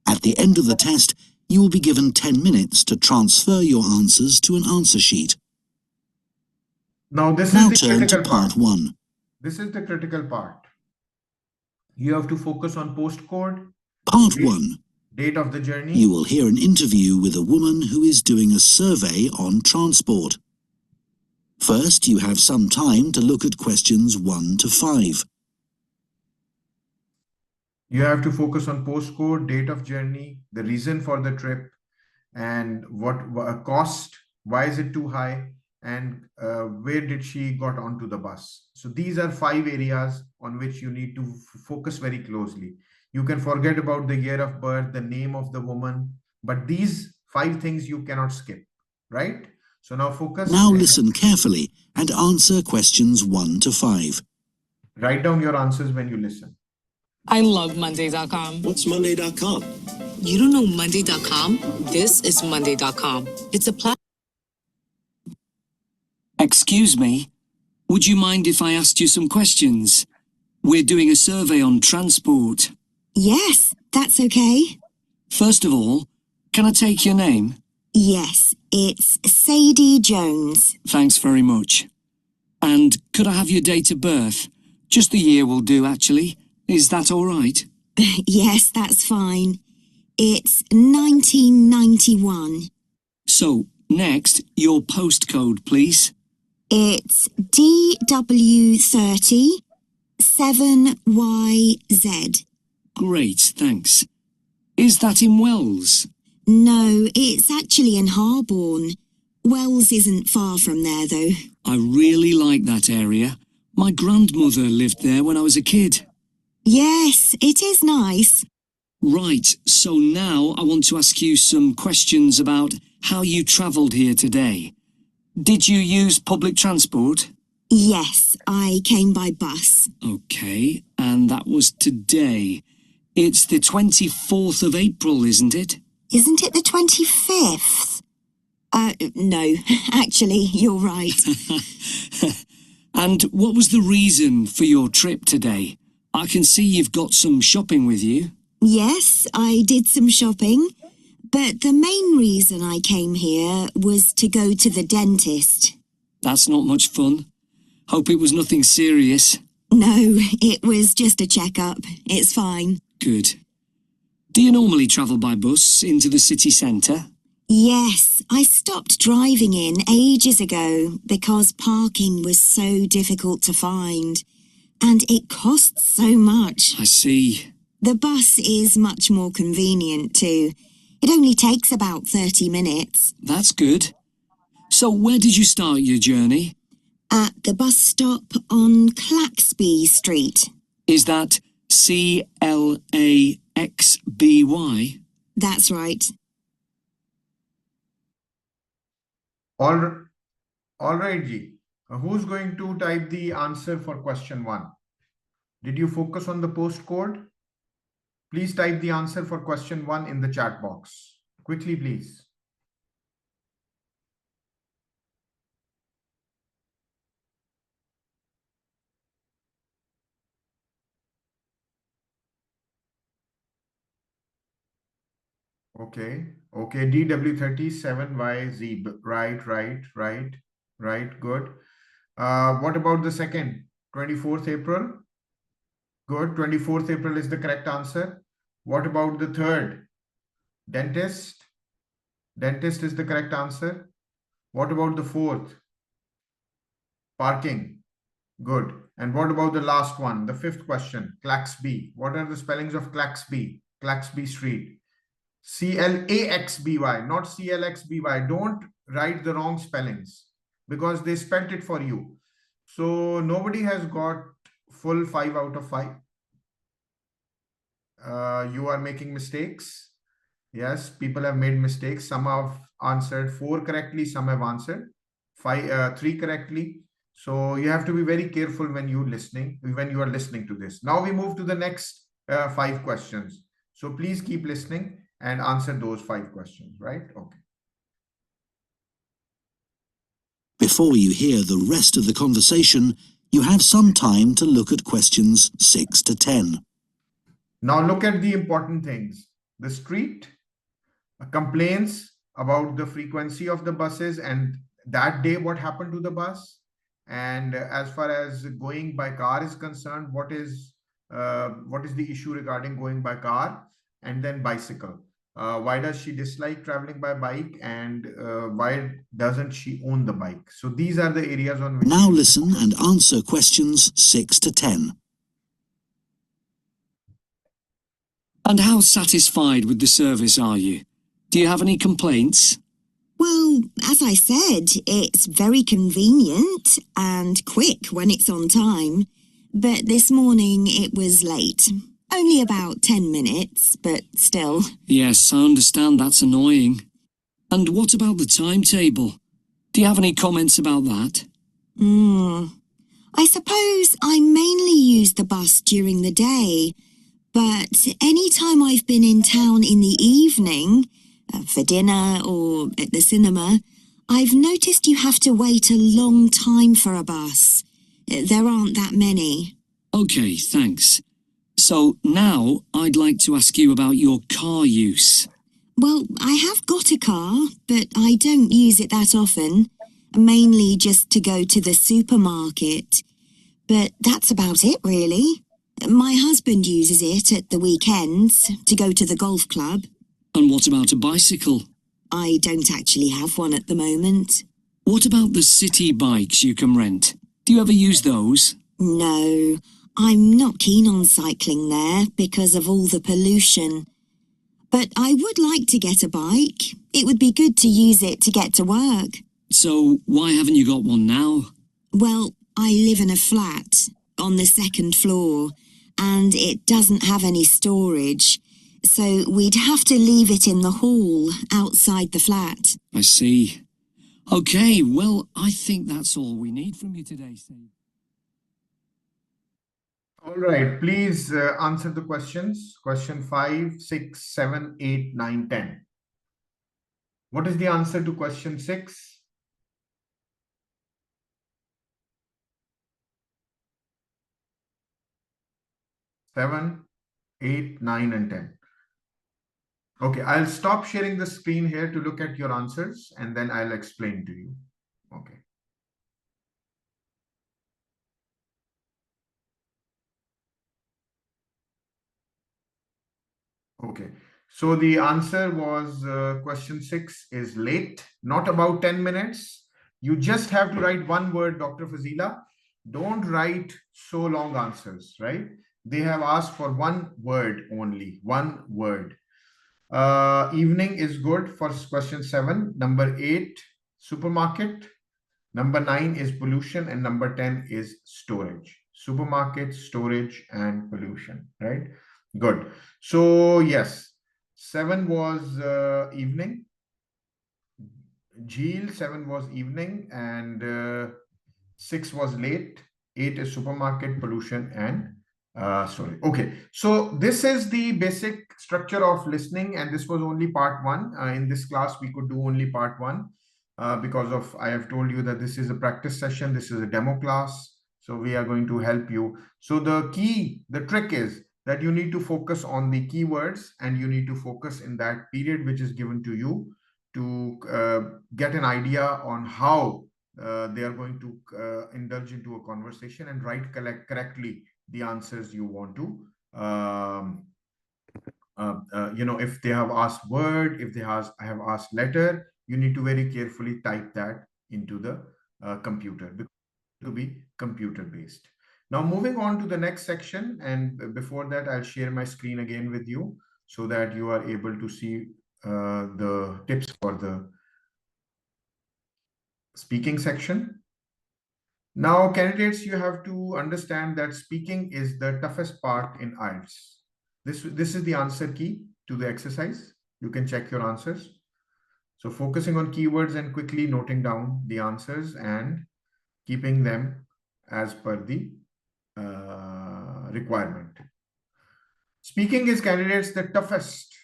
C: At the end of the test, you will be given 10 minutes to transfer your answers to an answer sheet.
A: Now this
C: Now
A: is the
C: turn to
A: critical
C: part
A: part.
C: 1.
A: This is the critical part. You have to focus on postcode,
C: Part 1.
A: date of the journey.
C: You will hear an interview with a woman who is doing a survey on transport. First, you have some time to look at questions 1 to 5.
A: You have to focus on postcode, date of journey, the reason for the trip, and what cost, why is it too high, and where did she got onto the bus. So these are 5 areas on which you need to focus very closely. You can forget about the year of birth, the name of the woman, but these 5 things you cannot skip, right? So now focus.
C: Now listen carefully and answer questions 1 to 5.
A: Write down your answers when you listen.
D: I love Monday.com.
C: What's Monday.com?
D: You don't know Monday.com? This is Monday.com. It's a platform.
E: Excuse me, would you mind if I asked you some questions? We're doing a survey on transport.
F: Yes, that's okay.
E: First of all, can I take your name?
F: Yes, it's Sadie Jones.
E: Thanks very much. And could I have your date of birth? Just the year will do, actually. Is that all right?
F: Yes, that's fine. It's 1991.
E: So, next, your postcode, please.
F: It's DW30 7YZ.
E: Great, thanks. Is that in Wells?
F: No, it's actually in Harborne. Wells isn't far from there, though.
E: I really like that area. My grandmother lived there when I was a kid.
F: Yes, it is nice.
E: Right, so now I want to ask you some questions about how you travelled here today. Did you use public transport?
F: Yes, I came by bus.
E: Okay, and that was today. It's the 24th of April, isn't it?
F: Isn't it the 25th? No, actually, you're right.
E: And what was the reason for your trip today? I can see you've got some shopping with you.
F: Yes, I did some shopping, but the main reason I came here was to go to the dentist.
E: That's not much fun. Hope it was nothing serious.
F: No, it was just a checkup. It's fine.
E: Good. Do you normally travel by bus into the city centre?
F: Yes, I stopped driving in ages ago because parking was so difficult to find. And it costs so much.
E: I see.
F: The bus is much more convenient too. It only takes about 30 minutes.
E: That's good. So where did you start your journey?
F: At the bus stop on Claxby Street.
E: Is that CLAXBY?
F: That's right.
A: All right, G. Who's going to type the answer for question 1? Did you focus on the postcode? Please type the answer for question 1 in the chat box. Quickly, please. Okay. DW37YZ. Right. Good. What about the second? 24th April? Good. 24th April is the correct answer. What about the third? Dentist? Dentist is the correct answer. What about the fourth? Parking. Good. And what about the last one? The fifth question, Claxby. What are the spellings of Claxby? Claxby Street. CLAXBY, not CLXBY. Don't write the wrong spellings because they spelled it for you. So nobody has got full 5 out of 5. You are making mistakes. Yes, people have made mistakes. Some have answered 4 correctly. Some have answered 3 correctly. So you have to be very careful when you are listening to this. Now we move to the next 5 questions. So please keep listening and answer those 5 questions, right? Okay.
C: Before you hear the rest of the conversation, you have some time to look at questions 6 to 10.
A: Now look at the important things. The street complains about the frequency of the buses and that day what happened to the bus. And as far as going by car is concerned, what is the issue regarding going by car? And then bicycle. Why does she dislike traveling by bike, and why doesn't she own the bike? So these are the areas on which...
C: Now listen and answer questions 6 to 10.
E: And how satisfied with the service are you? Do you have any complaints?
F: Well, as I said, it's very convenient and quick when it's on time. But this morning it was late. Only about 10 minutes, but still.
E: Yes, I understand that's annoying. And what about the timetable? Do you have any comments about that?
F: I suppose I mainly use the bus during the day. But any time I've been in town in the evening, for dinner or at the cinema, I've noticed you have to wait a long time for a bus. There aren't that many.
E: Okay, thanks. So now I'd like to ask you about your car use.
F: Well, I have got a car, but I don't use it that often. Mainly just to go to the supermarket. But that's about it, really. My husband uses it at the weekends to go to the golf club.
E: And what about a bicycle?
F: I don't actually have one at the moment.
E: What about the city bikes you can rent? Do you ever use those?
F: No, I'm not keen on cycling there because of all the pollution. But I would like to get a bike. It would be good to use it to get to work.
E: So why haven't you got one now?
F: Well, I live in a flat on the 2nd floor and it doesn't have any storage. So we'd have to leave it in the hall outside the flat.
E: I see. Okay, well, I think that's all we need from you today, Steve.
A: All right, please answer the questions. Question 5, 6, 7, 8, 9, 10. What is the answer to question 6? Seven, 8, 9, and 10. Okay, I'll stop sharing the screen here to look at your answers and then I'll explain to you. Okay. Okay, so the answer was question 6 is late, not about 10 minutes. You just have to write one word, Dr. Fazila. Don't write so long answers, right? They have asked for one word only, one word. Evening is good for question 7. Number 8, supermarket. Number 9 is pollution, and number 10 is storage. Supermarket, storage, and pollution, right? Good. So yes, 7 was evening. Jheel, 7 was evening, and 6 was late. 8 is supermarket, pollution, and storage. Okay, so this is the basic structure of listening, and this was only part 1. In this class, we could do only part 1 because of I have told you that this is a practice session. This is a demo class. So we are going to help you. So the trick is that you need to focus on the keywords, and you need to focus in that period which is given to you to get an idea on how they are going to indulge into a conversation and write correctly the answers you want to. If they have asked word, if they have asked letter, you need to very carefully type that into the computer, because to be computer based. Now moving on to the next section, and before that I'll share my screen again with you so that you are able to see the tips for the speaking section. Now, candidates, you have to understand that speaking is the toughest part in IELTS. This is the answer key to the exercise. You can check your answers. So focusing on keywords and quickly noting down the answers and keeping them as per the requirement. Speaking is, candidates, the toughest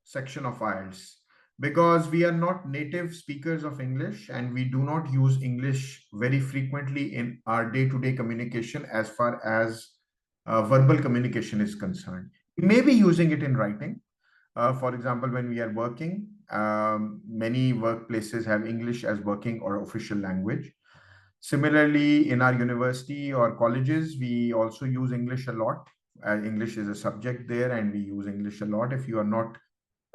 A: section of IELTS because we are not native speakers of English and we do not use English very frequently in our day-to-day communication as far as verbal communication is concerned. We may be using it in writing. For example, when we are working, many workplaces have English as working or official language. Similarly, in our university or colleges, we also use English a lot. English is a subject there and we use English a lot. If you are not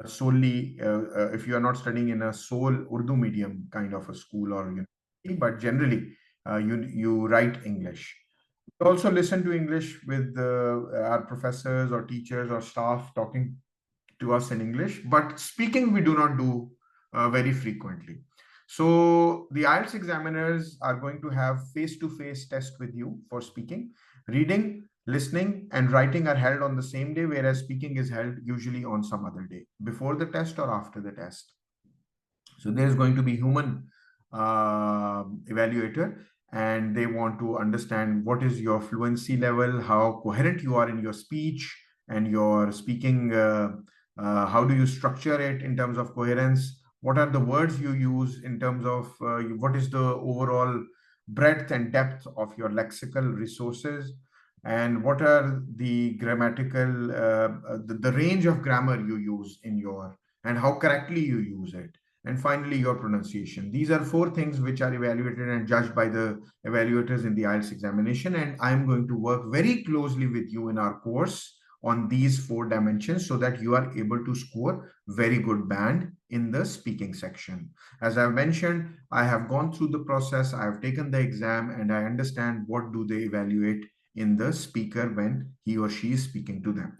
A: solely, if you are not studying in a sole Urdu medium kind of a school or university, but generally you write English. We also listen to English with our professors or teachers or staff talking to us in English, but speaking we do not do very frequently. So the IELTS examiners are going to have face-to-face test with you for speaking. Reading, listening, and writing are held on the same day, whereas speaking is held usually on some other day, before the test or after the test. So there's going to be human evaluator, and they want to understand what is your fluency level, how coherent you are in your speech and your speaking, how do you structure it in terms of coherence, what are the words you use in terms of what is the overall breadth and depth of your lexical resources, and what are the grammatical, the range of grammar you use in your, and how correctly you use it. And finally, your pronunciation. These are 4 things which are evaluated and judged by the evaluators in the IELTS examination. And I'm going to work very closely with you in our course on these 4 dimensions so that you are able to score very good band in the speaking section. As I've mentioned, I have gone through the process, I have taken the exam, and I understand what do they evaluate in the speaker when he or she is speaking to them.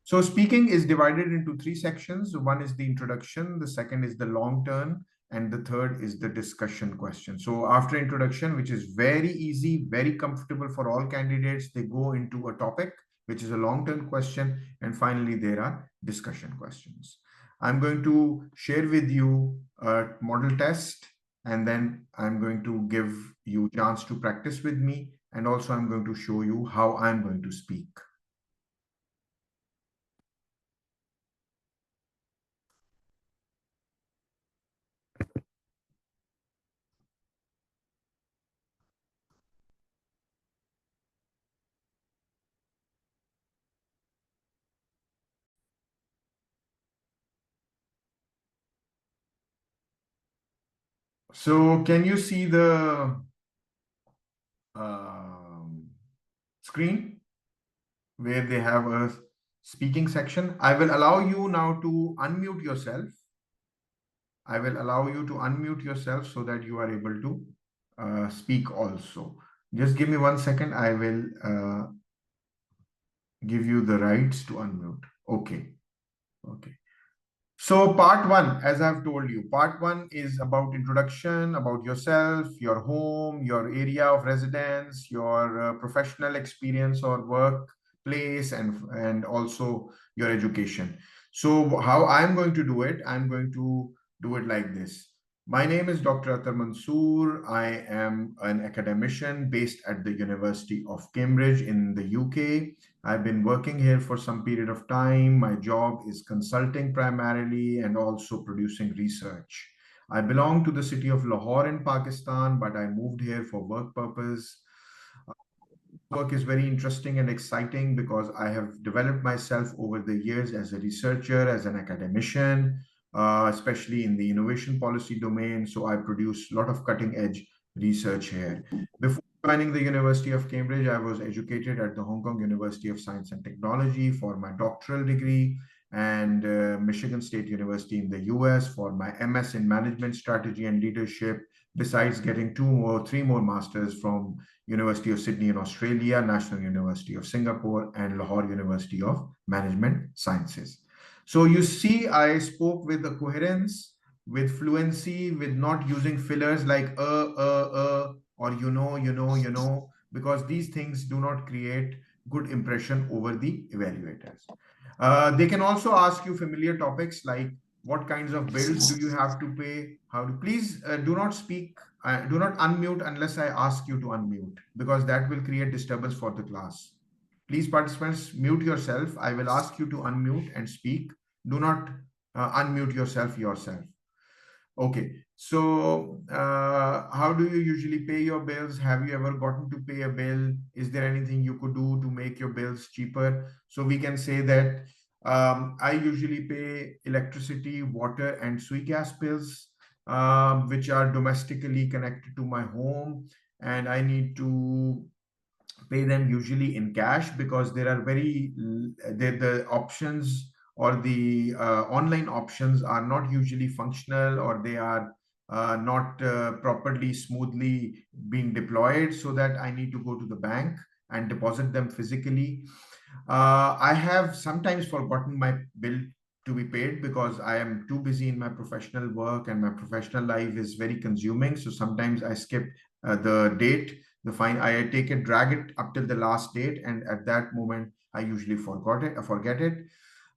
A: So speaking is divided into 3 sections. One is the introduction, the second is the long turn, and the third is the discussion question. So after introduction, which is very easy, very comfortable for all candidates, they go into a topic, which is a long turn question. And finally, there are discussion questions. I'm going to share with you a model test, and then I'm going to give you a chance to practice with me. And also I'm going to show you how I'm going to speak. So can you see the screen where they have a speaking section? I will allow you now to unmute yourself. I will allow you to unmute yourself so that you are able to speak also. Just give me 1 second. I will give you the rights to unmute. Okay. Okay. So part one, as I've told you, part one is about introduction, about yourself, your home, your area of residence, your professional experience or workplace, and also your education. So how I'm going to do it, I'm going to do it like this. My name is Dr. Athar Mansoor. I am an academician based at the University of Cambridge in the UK. I've been working here for some period of time. My job is consulting primarily and also producing research. I belong to the city of Lahore in Pakistan, but I moved here for work purpose. Work is very interesting and exciting because I have developed myself over the years as a researcher, as an academician, especially in the innovation policy domain. So I produce a lot of cutting edge research here. Before joining the University of Cambridge, I was educated at the Hong Kong University of Science and Technology for my doctoral degree and Michigan State University in the US for my MS in Management Strategy and Leadership, besides getting three more masters from University of Sydney in Australia, National University of Singapore, and Lahore University of Management Sciences. So you see, I spoke with a coherence, with fluency, with not using fillers like or because these things do not create good impression over the evaluators. They can also ask you familiar topics like what kinds of bills do you have to pay? How to please do not speak, do not unmute unless I ask you to unmute, because that will create disturbance for the class. Please, participants, mute yourself. I will ask you to unmute and speak. Do not unmute yourself. Okay, so how do you usually pay your bills? Have you ever gotten to pay a bill? Is there anything you could do to make your bills cheaper? So we can say that I usually pay electricity, water, and sui gas bills, which are domestically connected to my home, and I need to pay them usually in cash because there are the options or the online options are not usually functional, or they are not properly smoothly being deployed, so that I need to go to the bank and deposit them physically. I have sometimes forgotten my bill to be paid because I am too busy in my professional work and my professional life is very consuming. So sometimes I skip the date, the fine. I take it, drag it up till the last date, and at that moment I usually forget it.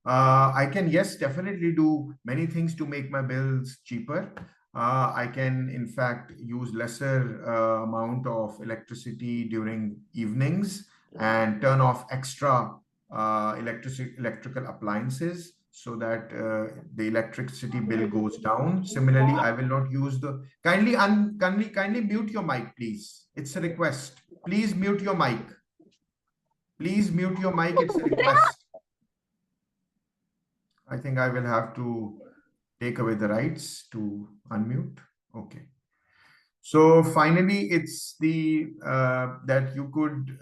A: I can, yes, definitely do many things to make my bills cheaper. I can, in fact, use lesser amount of electricity during evenings and turn off extra electrical appliances so that the electricity bill goes down. Similarly, I will not use the kindly mute your mic, please. It's a request. Please mute your mic. Please mute your mic. It's a request. I think I will have to take away the rights to unmute. Okay. So finally, it's the that you could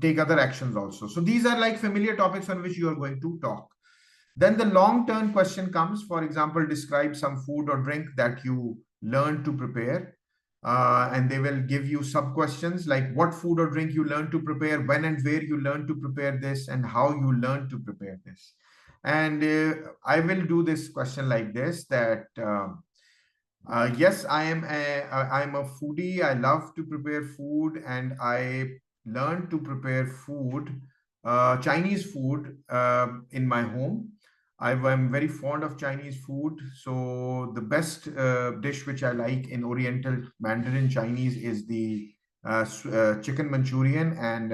A: take other actions also. So these are like familiar topics on which you are going to talk. Then the long-term question comes, for example, describe some food or drink that you learn to prepare. And they will give you sub-questions like what food or drink you learn to prepare, when and where you learn to prepare this, and how you learn to prepare this. And I will do this question like this, that yes, I'm a foodie. I love to prepare food, and I learned to prepare food, Chinese food, in my home. I'm very fond of Chinese food. So the best dish which I like in Oriental Mandarin Chinese is the chicken Manchurian and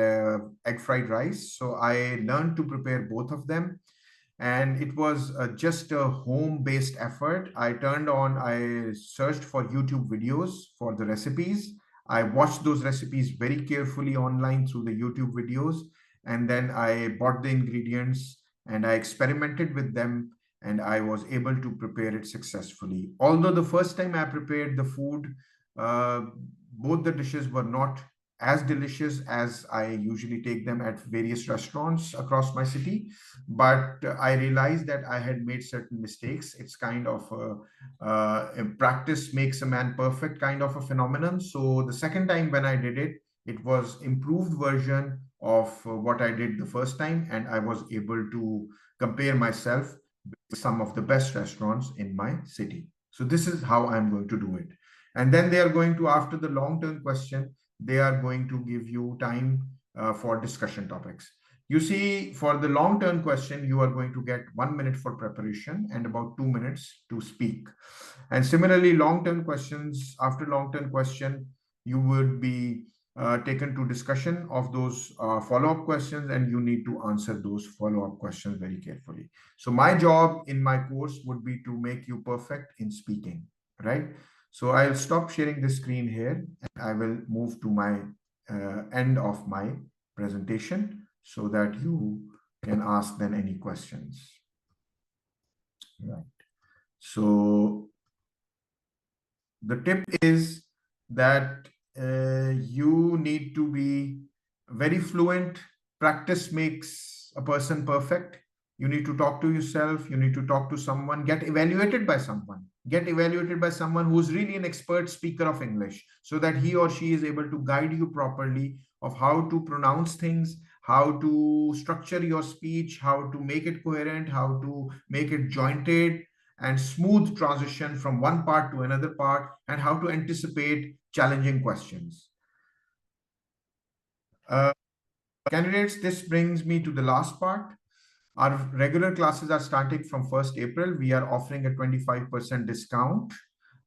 A: egg fried rice. So I learned to prepare both of them, and it was just a home-based effort. I searched for YouTube videos for the recipes. I watched those recipes very carefully online through the YouTube videos, and then I bought the ingredients and I experimented with them, and I was able to prepare it successfully. Although the first time I prepared the food, uh, both the dishes were not as delicious as I usually take them at various restaurants across my city, but I realized that I had made certain mistakes. It's kind of a practice makes a man perfect kind of a phenomenon. So the second time when I did it, it was improved version of what I did the first time, and I was able to compare myself some of the best restaurants in my city. So this is how I'm going to do it. And then they are going to, after the long-term question, they are going to give you time for discussion topics. You see, for the long-term question, you are going to get 1 minute for preparation and about 2 minutes to speak. And similarly, long-term questions, after long-term question, you would be taken to discussion of those follow-up questions, and you need to answer those follow-up questions very carefully. So my job in my course would be to make you perfect in speaking, right? So I'll stop sharing the screen here, and I will move to my end of my presentation so that you can ask then any questions. Right. So the tip is that you need to be very fluent. Practice makes a person perfect. You need to talk to yourself. You need to talk to someone. Get evaluated by someone. Get evaluated by someone who's really an expert speaker of English, so that he or she is able to guide you properly of how to pronounce things, how to structure your speech, how to make it coherent, how to make it jointed, and smooth transition from one part to another part, and how to anticipate challenging questions. Candidates, this brings me to the last part. Our regular classes are starting from 1st April. We are offering a 25% discount.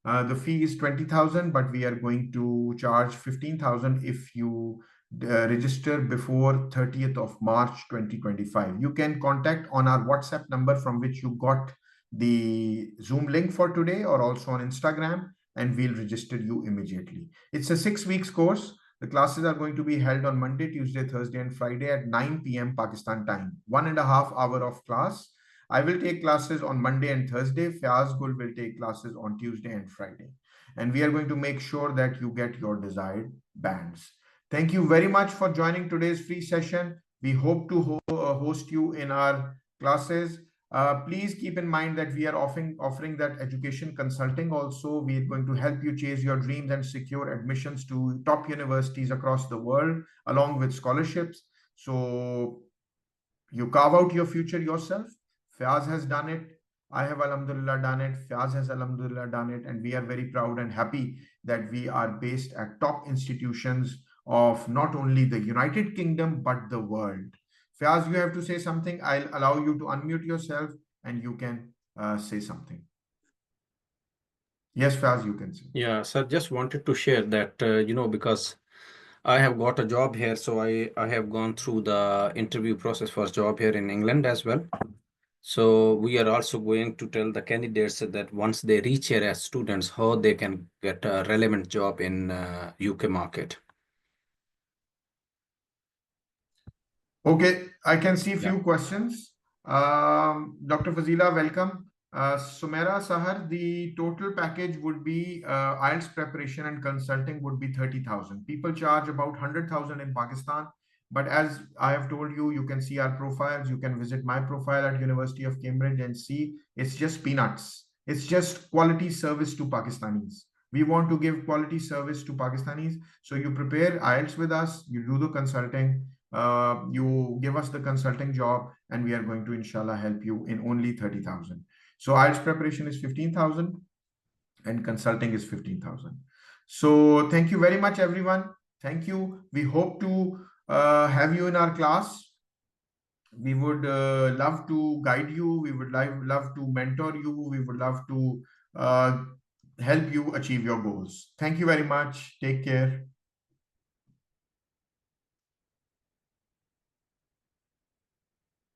A: The fee is 20,000, but we are going to charge 15,000 if you register before 30th of March 2025. You can contact on our WhatsApp number from which you got the Zoom link for today, or also on Instagram, and we'll register you immediately. It's a 6 weeks course. The classes are going to be held on Monday, Tuesday, Thursday, and Friday at 9 p.m. Pakistan time. 1.5 hours of class. I will take classes on Monday and Thursday. Fiaz will take classes on Tuesday and Friday. And we are going to make sure that you get your desired bands. Thank you very much for joining today's free session. We hope to host you in our classes. Please keep in mind that we are offering that education consulting also. We are going to help you chase your dreams and secure admissions to top universities across the world, along with scholarships. So you carve out your future yourself. Fiaz has done it. I have alhamdulillah done it. Fiaz has alhamdulillah done it. And we are very proud and happy that we are based at top institutions of not only the United Kingdom, but the world. Fiaz, you have to say something. I'll allow you to unmute yourself and you can say something. Yes, Fiaz, you can say.
B: Yeah, so just wanted to share that, because I have got a job here, so I have gone through the interview process for job here in England as well. So we are also going to tell the candidates that once they reach here as students, how they can get a relevant job in UK market.
A: Okay, I can see a few questions. Dr. Fazila, welcome. Sumera Sahar, the total package would be IELTS preparation and consulting would be 30,000. People charge about 100,000 in Pakistan. But as I have told you, you can see our profiles. You can visit my profile at University of Cambridge and see it's just peanuts. It's just quality service to Pakistanis. We want to give quality service to Pakistanis. So you prepare IELTS with us, you do the consulting, you give us the consulting job, and we are going to inshallah help you in only 30,000. So IELTS preparation is 15,000 and consulting is 15,000. So thank you very much, everyone. Thank you. We hope to have you in our class. We would love to guide you. We would love to mentor you. We would love to help you achieve your goals. Thank you very much. Take care.